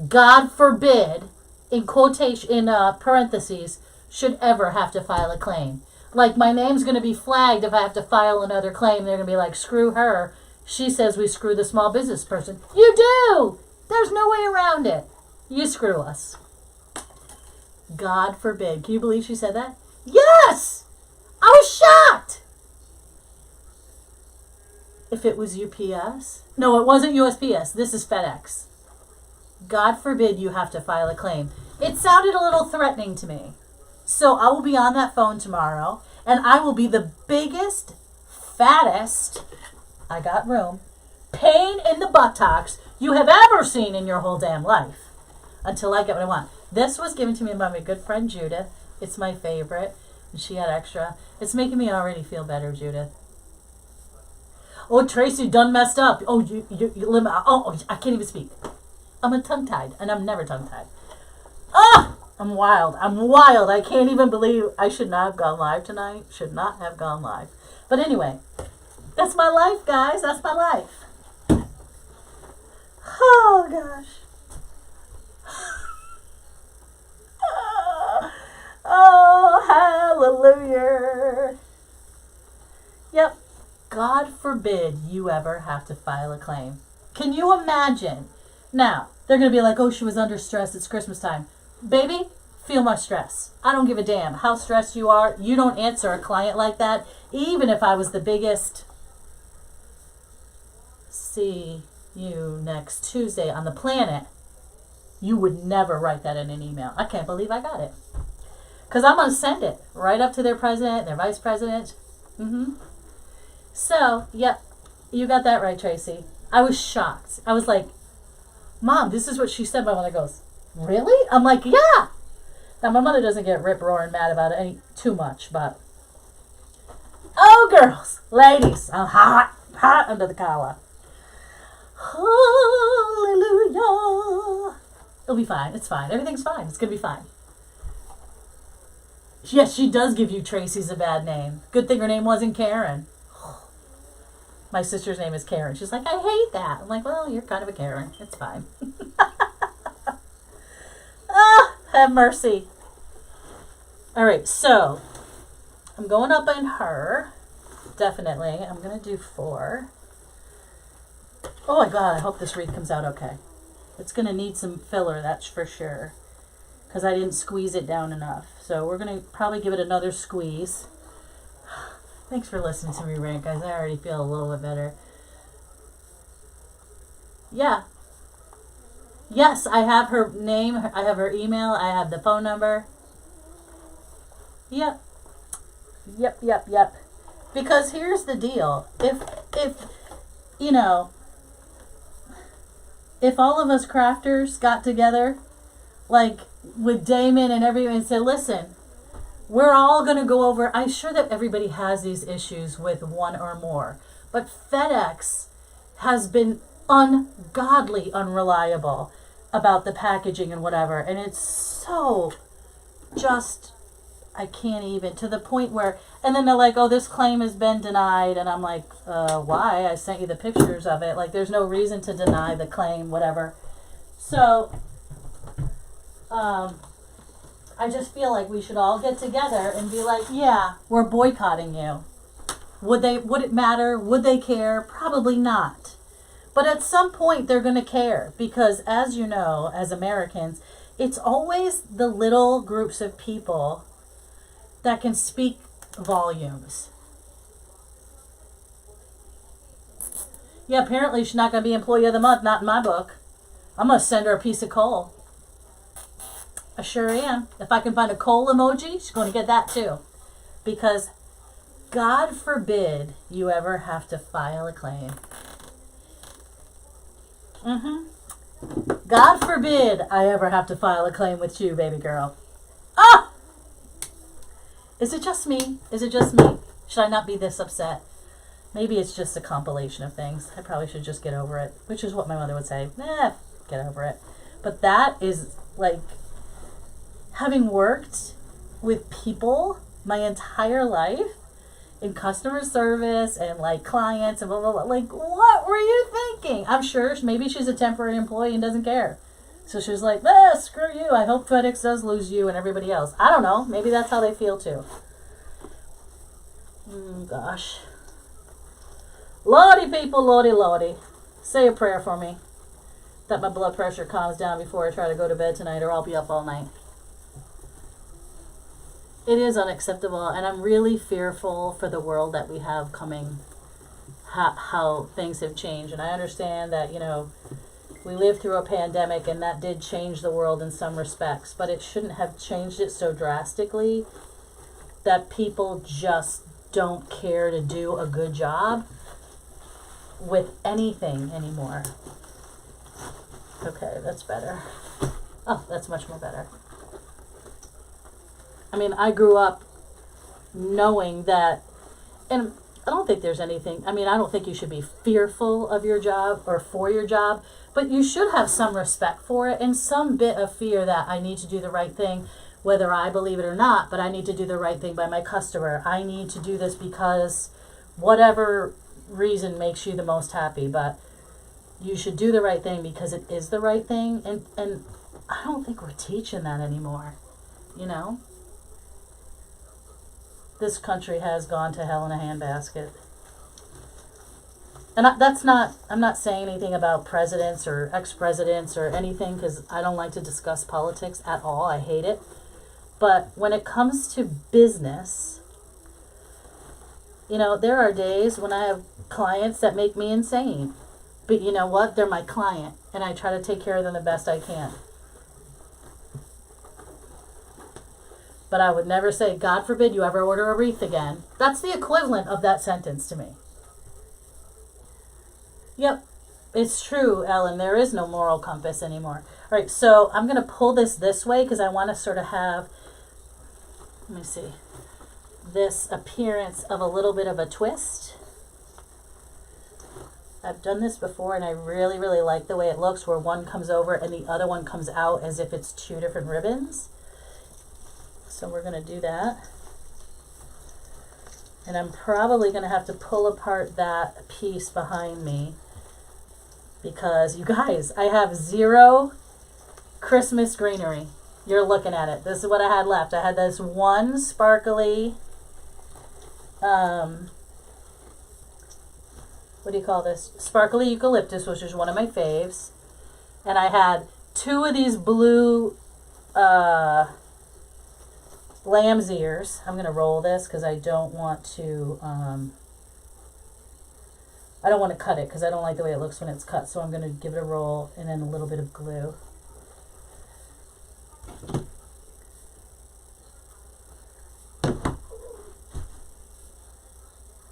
God forbid, in quotation, in parentheses, should ever have to file a claim. Like, my name's going to be flagged if I have to file another claim. They're going to be like, screw her. She says we screw the small business person. You do! There's no way around it. You screw us. God forbid. Can you believe she said that? Yes! I was shocked! If it was UPS. No, it wasn't USPS. This is FedEx. God forbid you have to file a claim. It sounded a little threatening to me. So I will be on that phone tomorrow, and I will be the biggest, fattest, I got room, pain in the buttocks you have ever seen in your whole damn life. Until I get what I want. This was given to me by my good friend Judith. It's my favorite. And she had extra. It's making me already feel better, Judith. Oh, Tracy done messed up. Oh, I can't even speak. I'm tongue-tied, and I'm never tongue-tied. Ah! I'm wild. I can't even believe I should not have gone live tonight. Should not have gone live. But anyway, that's my life, guys. That's my life. Oh, gosh. Oh, hallelujah. Yep. God forbid you ever have to file a claim. Can you imagine? Now, they're going to be like, oh, she was under stress. It's Christmas time. Baby, feel my stress. I don't give a damn how stressed you are. You don't answer a client like that. Even if I was the biggest, see you next Tuesday on the planet, you would never write that in an email. I can't believe I got it. Because I'm going to send it right up to their president, their vice president. So, yep, you got that right, Tracy. I was shocked. I was like, Mom, this is what she said. My mother goes, really? I'm like, yeah. Now, my mother doesn't get rip-roaring mad about it too much, but... Oh, girls, ladies, I'm hot under the collar. Hallelujah. It'll be fine. It's fine. Everything's fine. It's going to be fine. Yes, she does give you Tracy's a bad name. Good thing her name wasn't Karen. My sister's name is Karen. She's like, I hate that. I'm like, well, you're kind of a Karen. It's fine. Ah, have mercy. All right, so I'm going up in her. Definitely. I'm going to do 4. Oh, my God. I hope this wreath comes out okay. It's going to need some filler, that's for sure. Because I didn't squeeze it down enough. So we're going to probably give it another squeeze. Thanks for listening to me rant, guys. I already feel a little bit better. Yeah. Yes, I have her name. I have her email. I have the phone number. Yep. Yep. Because here's the deal. If you know, if all of us crafters got together, like with Damon and everyone, and said, listen, we're all going to go over. I'm sure that everybody has these issues with one or more. But FedEx has been ungodly unreliable about the packaging and whatever. And it's so just, I can't even, to the point where, and then they're like, oh, this claim has been denied. And I'm like, why? I sent you the pictures of it. Like, there's no reason to deny the claim, whatever. So, I just feel like we should all get together and be like, yeah, we're boycotting you. Would it matter? Would they care? Probably not. But at some point they're going to care because, as you know, as Americans, it's always the little groups of people that can speak volumes. Yeah, apparently she's not going to be Employee of the Month, not in my book. I'm going to send her a piece of coal. I sure am. If I can find a coal emoji, she's going to get that too. Because God forbid you ever have to file a claim. God forbid I ever have to file a claim with you, baby girl. Ah! Is it just me? Is it just me? Should I not be this upset? Maybe it's just a compilation of things. I probably should just get over it. Which is what my mother would say. Get over it. But that is like... Having worked with people my entire life, in customer service and like clients and blah, blah, blah. Like, what were you thinking? I'm sure maybe she's a temporary employee and doesn't care. So she was like, screw you. I hope FedEx does lose you and everybody else. I don't know. Maybe that's how they feel too. Gosh. Lordy people, lordy, lordy. Say a prayer for me that my blood pressure calms down before I try to go to bed tonight, or I'll be up all night. It is unacceptable, and I'm really fearful for the world that we have coming, how things have changed. And I understand that, we lived through a pandemic, and that did change the world in some respects, but it shouldn't have changed it so drastically that people just don't care to do a good job with anything anymore. Okay, that's better. Oh, that's much more better. I mean, I grew up knowing that, and I don't think there's anything, I don't think you should be fearful of your job or for your job, but you should have some respect for it and some bit of fear that I need to do the right thing, whether I believe it or not, but I need to do the right thing by my customer. I need to do this because whatever reason makes you the most happy, but you should do the right thing because it is the right thing, and I don't think we're teaching that anymore, This country has gone to hell in a handbasket. And I'm not saying anything about presidents or ex-presidents or anything, because I don't like to discuss politics at all. I hate it. But when it comes to business, there are days when I have clients that make me insane. But you know what? They're my client, and I try to take care of them the best I can. But I would never say, God forbid you ever order a wreath again. That's the equivalent of that sentence to me. Yep, it's true, Ellen. There is no moral compass anymore. All right, so I'm going to pull this way because I want to sort of have, let me see, this appearance of a little bit of a twist. I've done this before, and I really, really like the way it looks, where one comes over and the other one comes out as if it's two different ribbons. So we're going to do that. And I'm probably going to have to pull apart that piece behind me because, you guys, I have 0 Christmas greenery. You're looking at it. This is what I had left. I had this one sparkly, what do you call this? Sparkly eucalyptus, which is one of my faves. And I had 2 of these blue lamb's ears. I'm going to roll this because I don't want to cut it because I don't like the way it looks when it's cut. So I'm going to give it a roll and then a little bit of glue.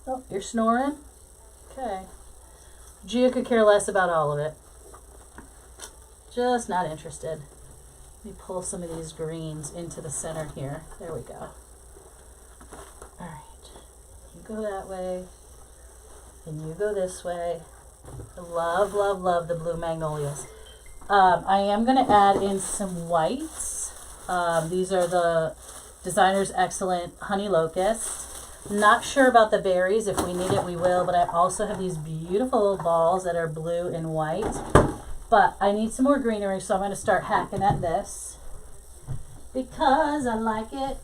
Oh, you're snoring? Okay. Gia could care less about all of it. Just not interested. Let me pull some of these greens into the center here. There we go. All right. You go that way. And you go this way. I love, love, love the blue magnolias. I am going to add in some whites. These are the Designer's Excellent Honey Locusts. Not sure about the berries. If we need it, we will. But I also have these beautiful balls that are blue and white. But I need some more greenery, so I'm going to start hacking at this because I like it.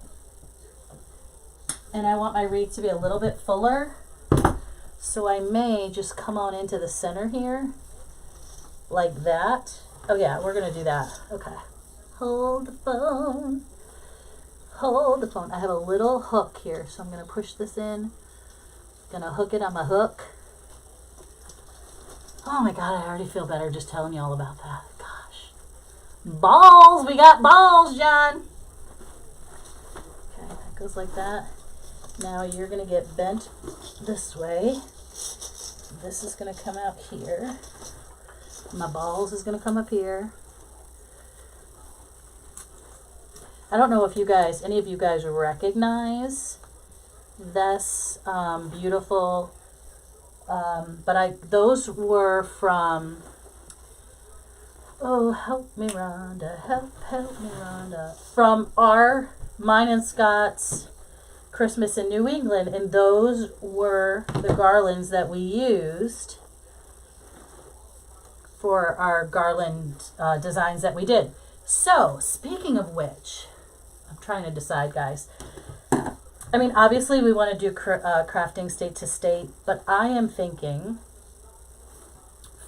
And I want my wreath to be a little bit fuller. So I may just come on into the center here like that. Oh yeah, we're going to do that. Okay. Hold the phone. Hold the phone. I have a little hook here, so I'm going to push this in. Going to hook it on my hook. Oh my God, I already feel better just telling you all about that. Gosh. Balls! We got balls, John! Okay, that goes like that. Now you're going to get bent this way. This is going to come out here. My balls is going to come up here. I don't know if you guys, any of you guys recognize this beautiful... but those were from, oh, help me Rhonda, help me Rhonda, from mine and Scott's Christmas in New England, and those were the garlands that we used for our garland designs that we did. So, speaking of which, I'm trying to decide, guys. I mean, obviously we want to do crafting state to state, but I am thinking,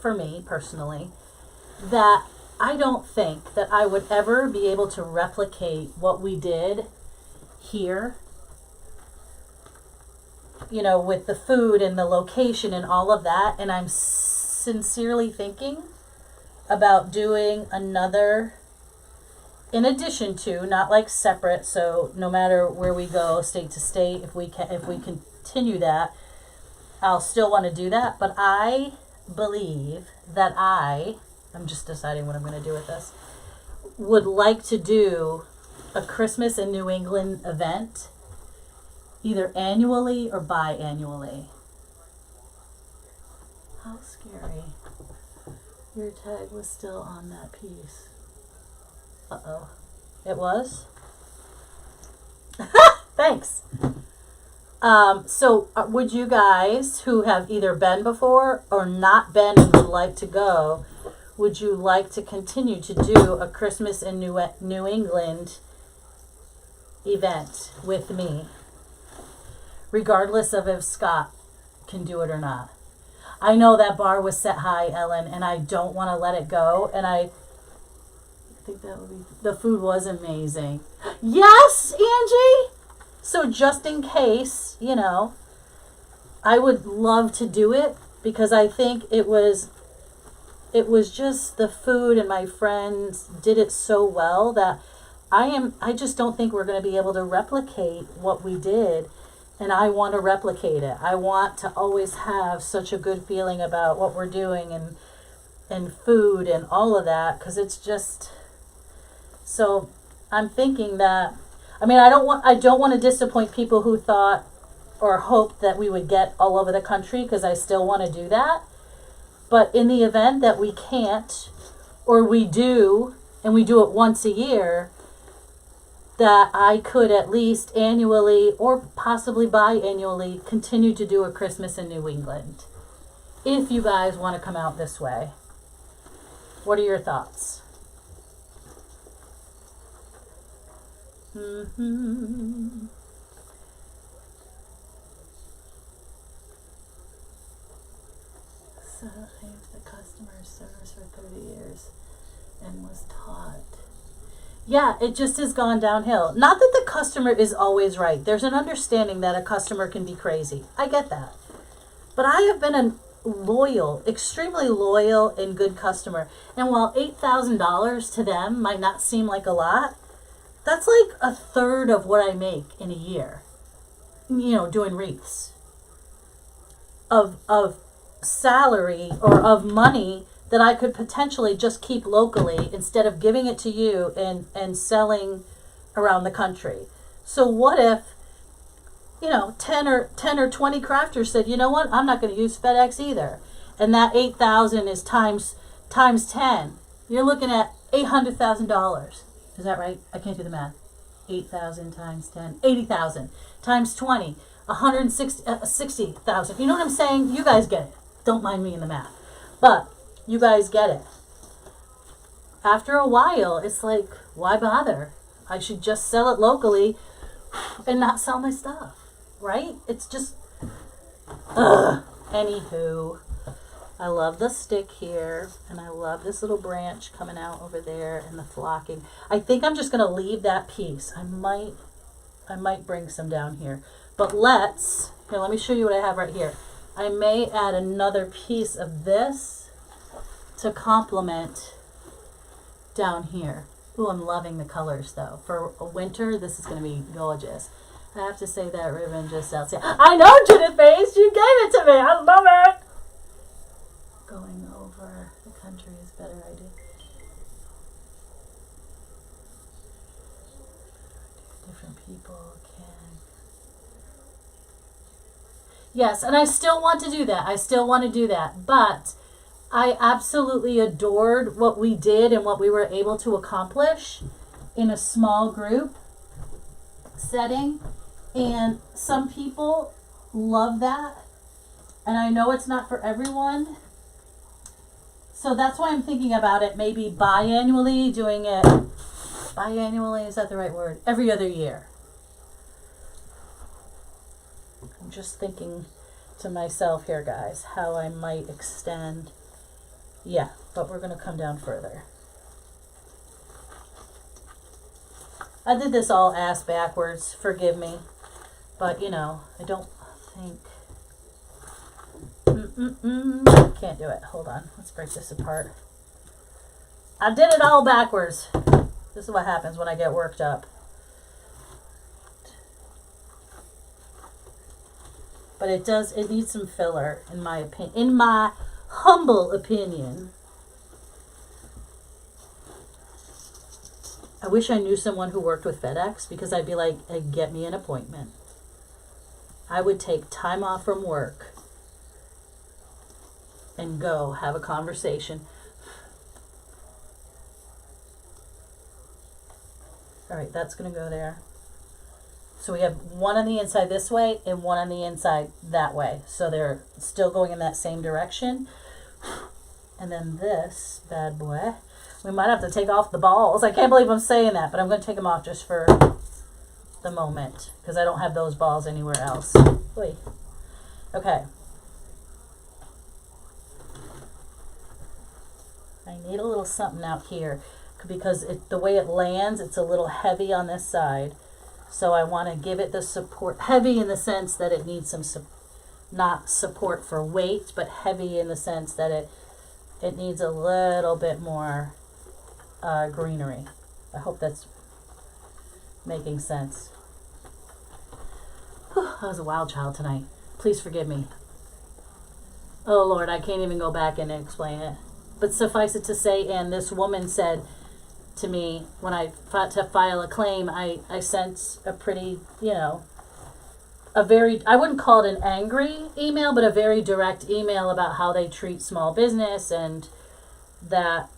for me personally, that I don't think that I would ever be able to replicate what we did here, you know, with the food and the location and all of that. And I'm sincerely thinking about doing another, in addition to, not like separate, so no matter where we go state to state, if we continue that, I'll still want to do that. But I believe that I'm just deciding what I'm going to do with this, would like to do a Christmas in New England event, either annually or biannually. How scary. Your tag was still on that piece. Uh-oh. It was? Thanks. So would you guys who have either been before or not been and would like to go, would you like to continue to do a Christmas in New England event with me, regardless of if Scott can do it or not? I know that bar was set high, Ellen, and I don't want to let it go. And I think that would be, the food was amazing. Yes, Angie. So just in case, you know, I would love to do it, because I think it was just the food, and my friends did it so well that I just don't think we're going to be able to replicate what we did. And I want to replicate it. I want to always have such a good feeling about what we're doing and food and all of that, because it's just, so I'm thinking that, I mean, I don't want to disappoint people who thought or hoped that we would get all over the country, because I still want to do that. But in the event that we can't, or we do, and we do it once a year, that I could at least annually or possibly biannually continue to do a Christmas in New England, if you guys want to come out this way. What are your thoughts? Mm-hmm. So I have the customer service for 30 years and was taught. Yeah, it just has gone downhill. Not that the customer is always right. There's an understanding that a customer can be crazy. I get that. But I have been a loyal, extremely loyal and good customer. And while $8,000 to them might not seem like a lot, that's like a third of what I make in a year, you know, doing wreaths. Of salary or of money that I could potentially just keep locally instead of giving it to you and selling around the country. So what if, you know, 10 or 20 crafters said, you know what, I'm not going to use FedEx either. And that 8,000 is times 10. You're looking at $800,000. Is that right? I can't do the math. 8,000 times 10, 80,000 times 20, 160,000. You know what I'm saying? You guys get it. Don't mind me in the math. But you guys get it. After a while, it's like, why bother? I should just sell it locally and not sell my stuff, right? It's just, Anywho, I love the stick here, and I love this little branch coming out over there and the flocking. I think I'm just going to leave that piece. I might bring some down here. But here, let me show you what I have right here. I may add another piece of this to complement down here. Ooh, I'm loving the colors though. For a winter, this is going to be gorgeous. I have to say that ribbon just outside. I know, Judith Bates, you gave it to me. I love it. Going over the country is a better idea. Different people can. Yes, and I still want to do that. But I absolutely adored what we did and what we were able to accomplish in a small group setting. And some people love that. And I know it's not for everyone. So that's why I'm thinking about it maybe biannually, doing it, biannually, is that the right word? Every other year. I'm just thinking to myself here, guys, how I might extend. Yeah, but we're going to come down further. I did this all ass backwards, forgive me. But, you know, I don't think... Can't do it. Hold on. Let's break this apart. I did it all backwards. This is what happens when I get worked up. But it needs some filler, in my opinion. In my humble opinion. I wish I knew someone who worked with FedEx, because I'd be like, hey, get me an appointment. I would take time off from work and go have a conversation. All right, that's going to go there. So we have one on the inside this way and one on the inside that way. So they're still going in that same direction. And then this bad boy, we might have to take off the balls. I can't believe I'm saying that, but I'm going to take them off just for the moment because I don't have those balls anywhere else. Oy. Okay. I need a little something out here because the way it lands, it's a little heavy on this side. So I want to give it the support, heavy in the sense that it needs some, not support for weight, but heavy in the sense that it needs a little bit more greenery. I hope that's making sense. Whew, I was a wild child tonight. Please forgive me. Oh Lord, I can't even go back and explain it. But suffice it to say, and this woman said to me when I fought to file a claim, I sent a pretty, a very, I wouldn't call it an angry email, but a very direct email about how they treat small business and that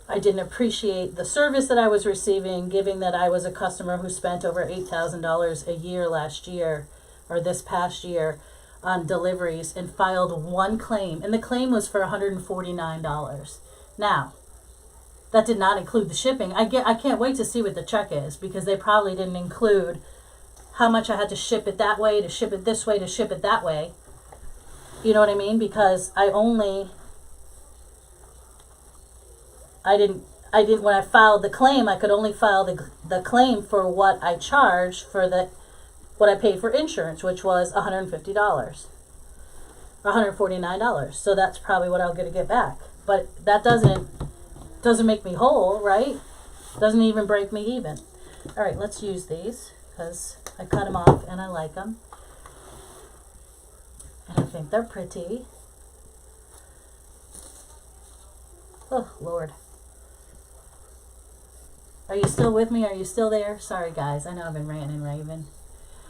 I didn't appreciate the service that I was receiving, given that I was a customer who spent over $8,000 a year last year, or this past year, on deliveries and filed one claim. And the claim was for $149. Now, that did not include the shipping. I can't wait to see what the check is because they probably didn't include how much I had to ship it that way, to ship it this way, to ship it that way. You know what I mean? Because I didn't when I filed the claim, I could only file the claim for what I charged for what I paid for insurance, which was $150. $149. So that's probably what I'll get back. But that doesn't make me whole, right? Doesn't even break me even. All right, let's use these because I cut them off and I like them. And I think they're pretty. Oh, Lord. Are you still with me? Are you still there? Sorry, guys. I know I've been ranting and raving.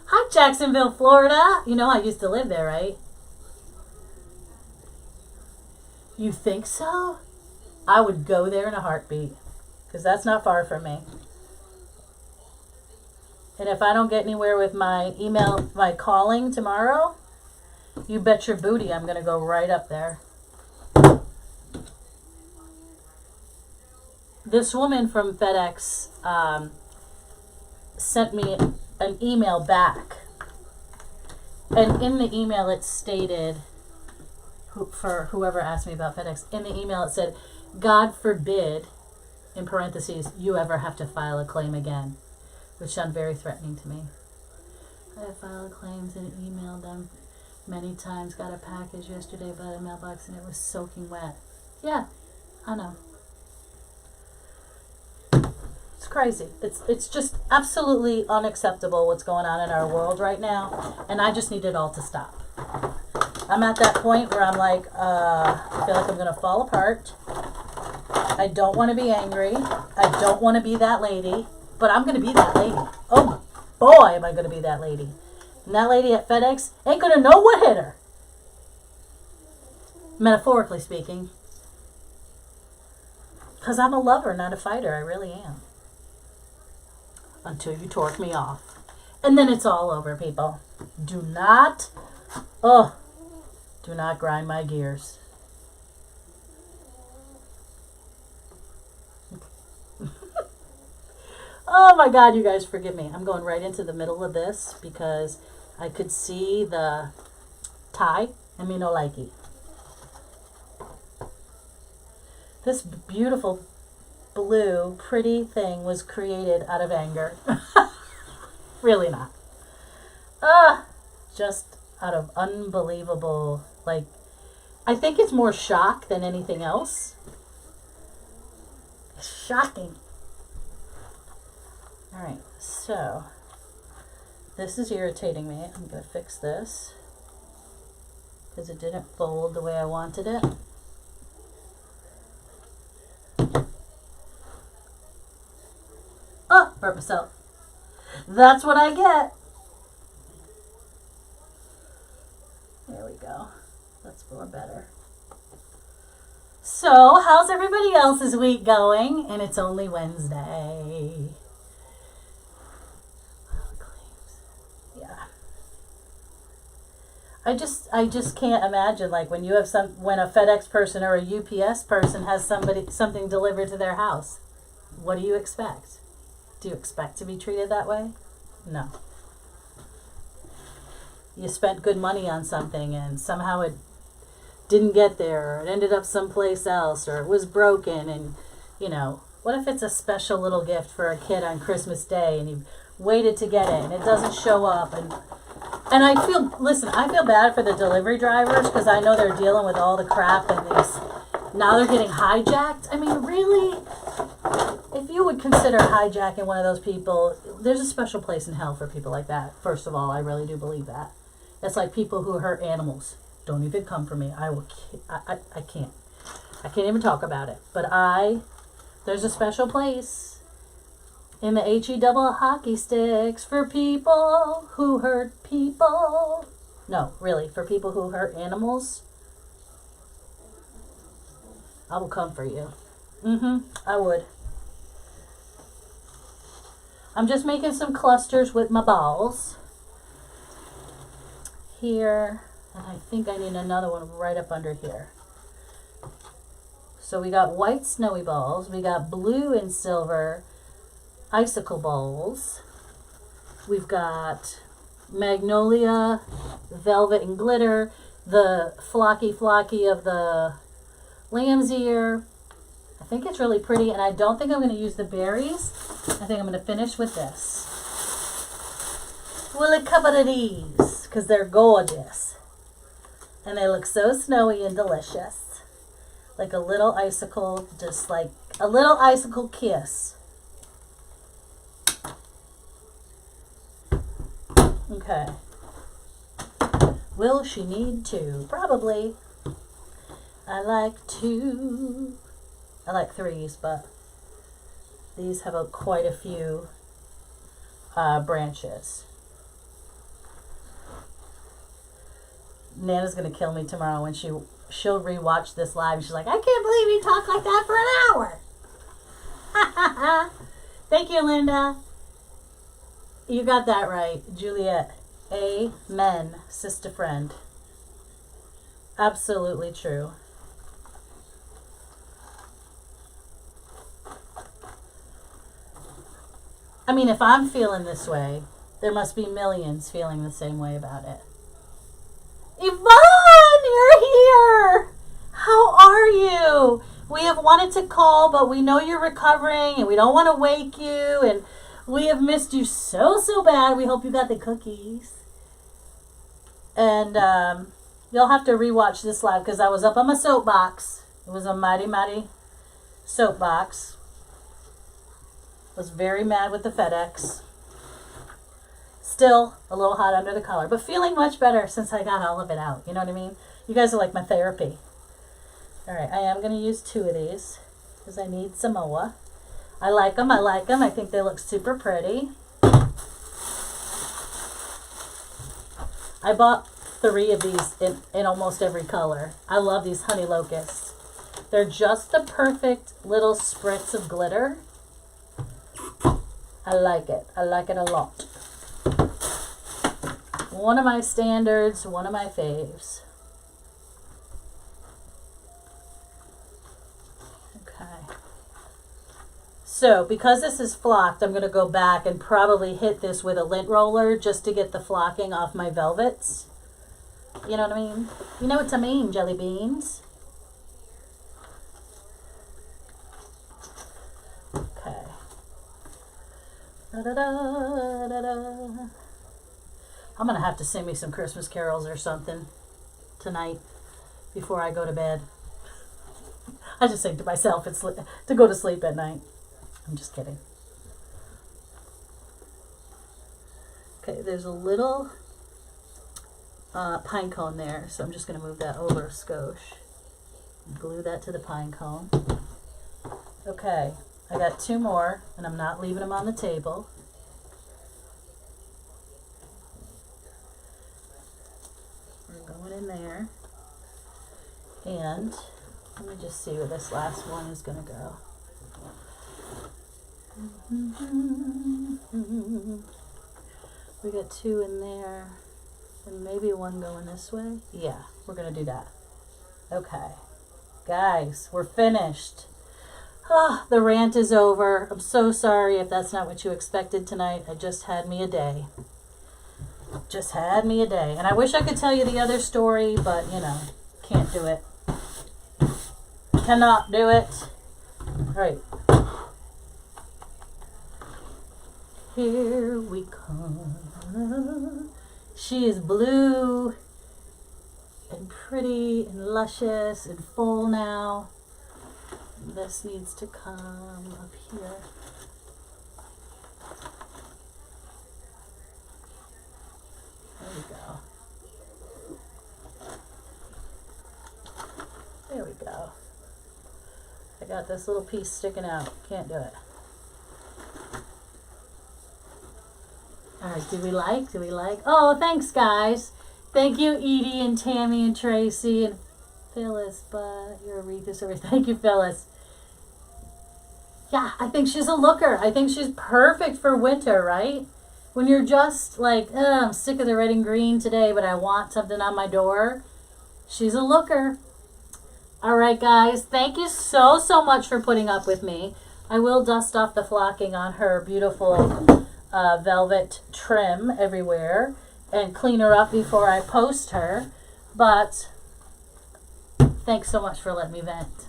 Hi, Jacksonville, Florida. You know I used to live there, right? You think so? I would go there in a heartbeat because that's not far from me. And if I don't get anywhere with my email, my calling tomorrow, you bet your booty I'm going to go right up there. This woman from FedEx sent me an email back. And in the email it stated, for whoever asked me about FedEx, in the email it said, God forbid, in parentheses, you ever have to file a claim again, which sounded very threatening to me. I have filed claims and emailed them many times, got a package yesterday by the mailbox and it was soaking wet. Yeah, I know. It's crazy. It's just absolutely unacceptable what's going on in our world right now, and I just need it all to stop. I'm at that point where I'm like, I feel like I'm going to fall apart. I don't want to be angry. I don't want to be that lady, but I'm going to be that lady. Oh, boy, am I going to be that lady. And that lady at FedEx ain't going to know what hit her. Metaphorically speaking. Because I'm a lover, not a fighter. I really am. until you torque me off. And then it's all over, people. Do not grind my gears. Oh my God, you guys forgive me. I'm going right into the middle of this because I could see the tie and me no likey. This beautiful blue pretty thing was created out of anger. Really not. Just out of unbelievable, like, I think it's more shock than anything else. It's shocking. All right, so this is irritating me. I'm going to fix this because it didn't fold the way I wanted it. Oh, burnt myself. That's what I get. There we go. That's more better. So, how's everybody else's week going? And it's only Wednesday. I just can't imagine, like, when you have when a FedEx person or a UPS person has something delivered to their house. What do you expect? Do you expect to be treated that way? No. You spent good money on something and somehow it didn't get there, or it ended up someplace else, or it was broken, and, you know, what if it's a special little gift for a kid on Christmas Day and you waited to get it and it doesn't show up, and I feel bad for the delivery drivers because I know they're dealing with all the crap and now they're getting hijacked. I mean, really, if you would consider hijacking one of those people, there's a special place in hell for people like that. First of all, I really do believe that. It's like people who hurt animals. Don't even come for me. I can't even talk about it. But there's a special place in the HE double hockey sticks for people who hurt people. No, really, for people who hurt animals. I will come for you. I would. I'm just making some clusters with my balls. Here, and I think I need another one right up under here. So we got white snowy balls. We got blue and silver icicle balls. We've got magnolia, velvet and glitter, the flocky of the lamb's ear. I think it's really pretty, and I don't think I'm going to use the berries. I think I'm going to finish with this. Well, a couple of these, because they're gorgeous. And they look so snowy and delicious. Like a little icicle, just like a little icicle kiss. Okay. Will she need two? Probably. I like two. I like threes, but these have quite a few branches. Nana's gonna kill me tomorrow when she'll rewatch this live. She's like, I can't believe you talked like that for an hour. Thank you, Linda. You got that right, Juliet. Amen, sister friend. Absolutely true. I mean, if I'm feeling this way, there must be millions feeling the same way about it. Yvonne, you're here. How are you? We have wanted to call, but we know you're recovering and we don't want to wake you, and we have missed you so bad. We hope you got the cookies. And you'll have to rewatch this live because I was up on my soapbox. It was a mighty soapbox. Was very mad with the FedEx. Still a little hot under the collar, but feeling much better since I got all of it out. You know what I mean? You guys are like my therapy. All right, I am going to use two of these because I need some more. I like them. I think they look super pretty. I bought 3 of these in almost every color. I love these honey locusts. They're just the perfect little spritz of glitter. I like it. I like it a lot. One of my standards, one of my faves. Okay. So, because this is flocked, I'm going to go back and probably hit this with a lint roller just to get the flocking off my velvets. You know what I mean? You know what I mean, jelly beans. Okay. Da-da-da-da-da. I'm going to have to sing me some Christmas carols or something tonight before I go to bed. I just sing to myself to go to sleep at night. I'm just kidding. Okay, there's a little pine cone there, so I'm just going to move that over a skosh. Glue that to the pine cone. Okay, I got 2 more, and I'm not leaving them on the table. We're going in there. And let me just see where this last one is going to go. We got 2 in there, and maybe 1 going this way. Yeah, we're going to do that. Okay. Guys, we're finished. The rant is over. I'm so sorry if that's not what you expected tonight. I just had me a day. Just had me a day. And I wish I could tell you the other story, but, you know, can't do it. Cannot do it. All right. Here we come. She is blue and pretty and luscious and full now. This needs to come up here. There we go. There we go. I got this little piece sticking out. Can't do it. All right, do we like? Oh, thanks, guys. Thank you, Edie and Tammy and Tracy and Phyllis, but you're a Wreath is over. Thank you, Phyllis. Yeah, I think she's a looker. I think she's perfect for winter, right? When you're just like, I'm sick of the red and green today, but I want something on my door. She's a looker. All right, guys. Thank you so much for putting up with me. I will dust off the flocking on her beautiful velvet trim everywhere and clean her up before I post her. But thanks so much for letting me vent.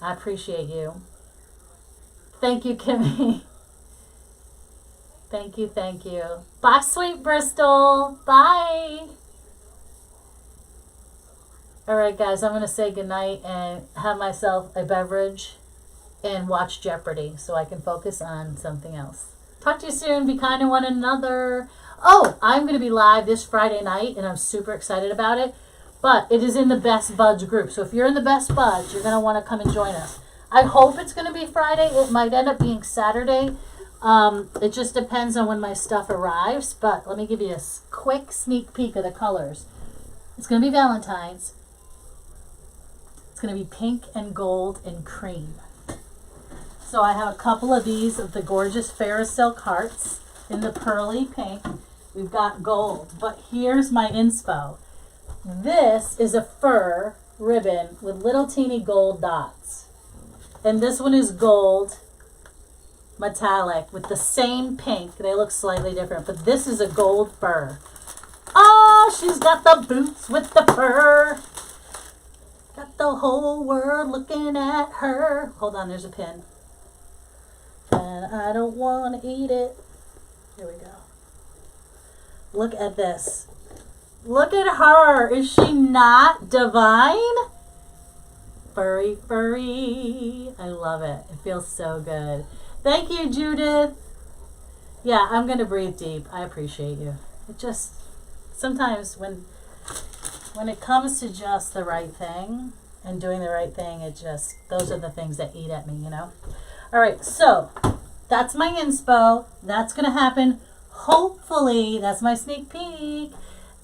I appreciate you. Thank you, Kimmy. Thank you. Bye, sweet Bristol. Bye. All right, guys, I'm going to say goodnight and have myself a beverage and watch Jeopardy so I can focus on something else. Talk to you soon. Be kind to one another. Oh, I'm going to be live this Friday night, and I'm super excited about it. But it is in the Best Buds group. So if you're in the Best Buds, you're going to want to come and join us. I hope it's going to be Friday. It might end up being Saturday. It just depends on when my stuff arrives. But let me give you a quick sneak peek of the colors. It's going to be Valentine's. It's going to be pink and gold and cream. So I have a couple of these of the gorgeous Ferris silk hearts in the pearly pink. We've got gold. But here's my inspo. This is a fur ribbon with little teeny gold dots. And this one is gold metallic with the same pink. They look slightly different, but this is a gold fur. Oh, she's got the boots with the fur. Got the whole world looking at her. Hold on, there's a pin. And I don't want to eat it. Here we go. Look at this. Look at her. Is she not divine? Furry, furry. I love it. It feels so good. Thank you, Judith. Yeah, I'm going to breathe deep. I appreciate you. It just, sometimes when it comes to just the right thing and doing the right thing, it just, those are the things that eat at me, you know? All right, so that's my inspo. That's going to happen. Hopefully, that's my sneak peek.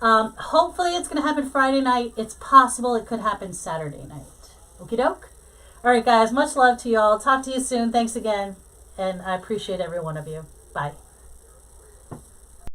Hopefully it's going to happen Friday night. It's possible it could happen Saturday night. Okie doke. All right, guys, much love to y'all. Talk to you soon. Thanks again. And I appreciate every one of you. Bye.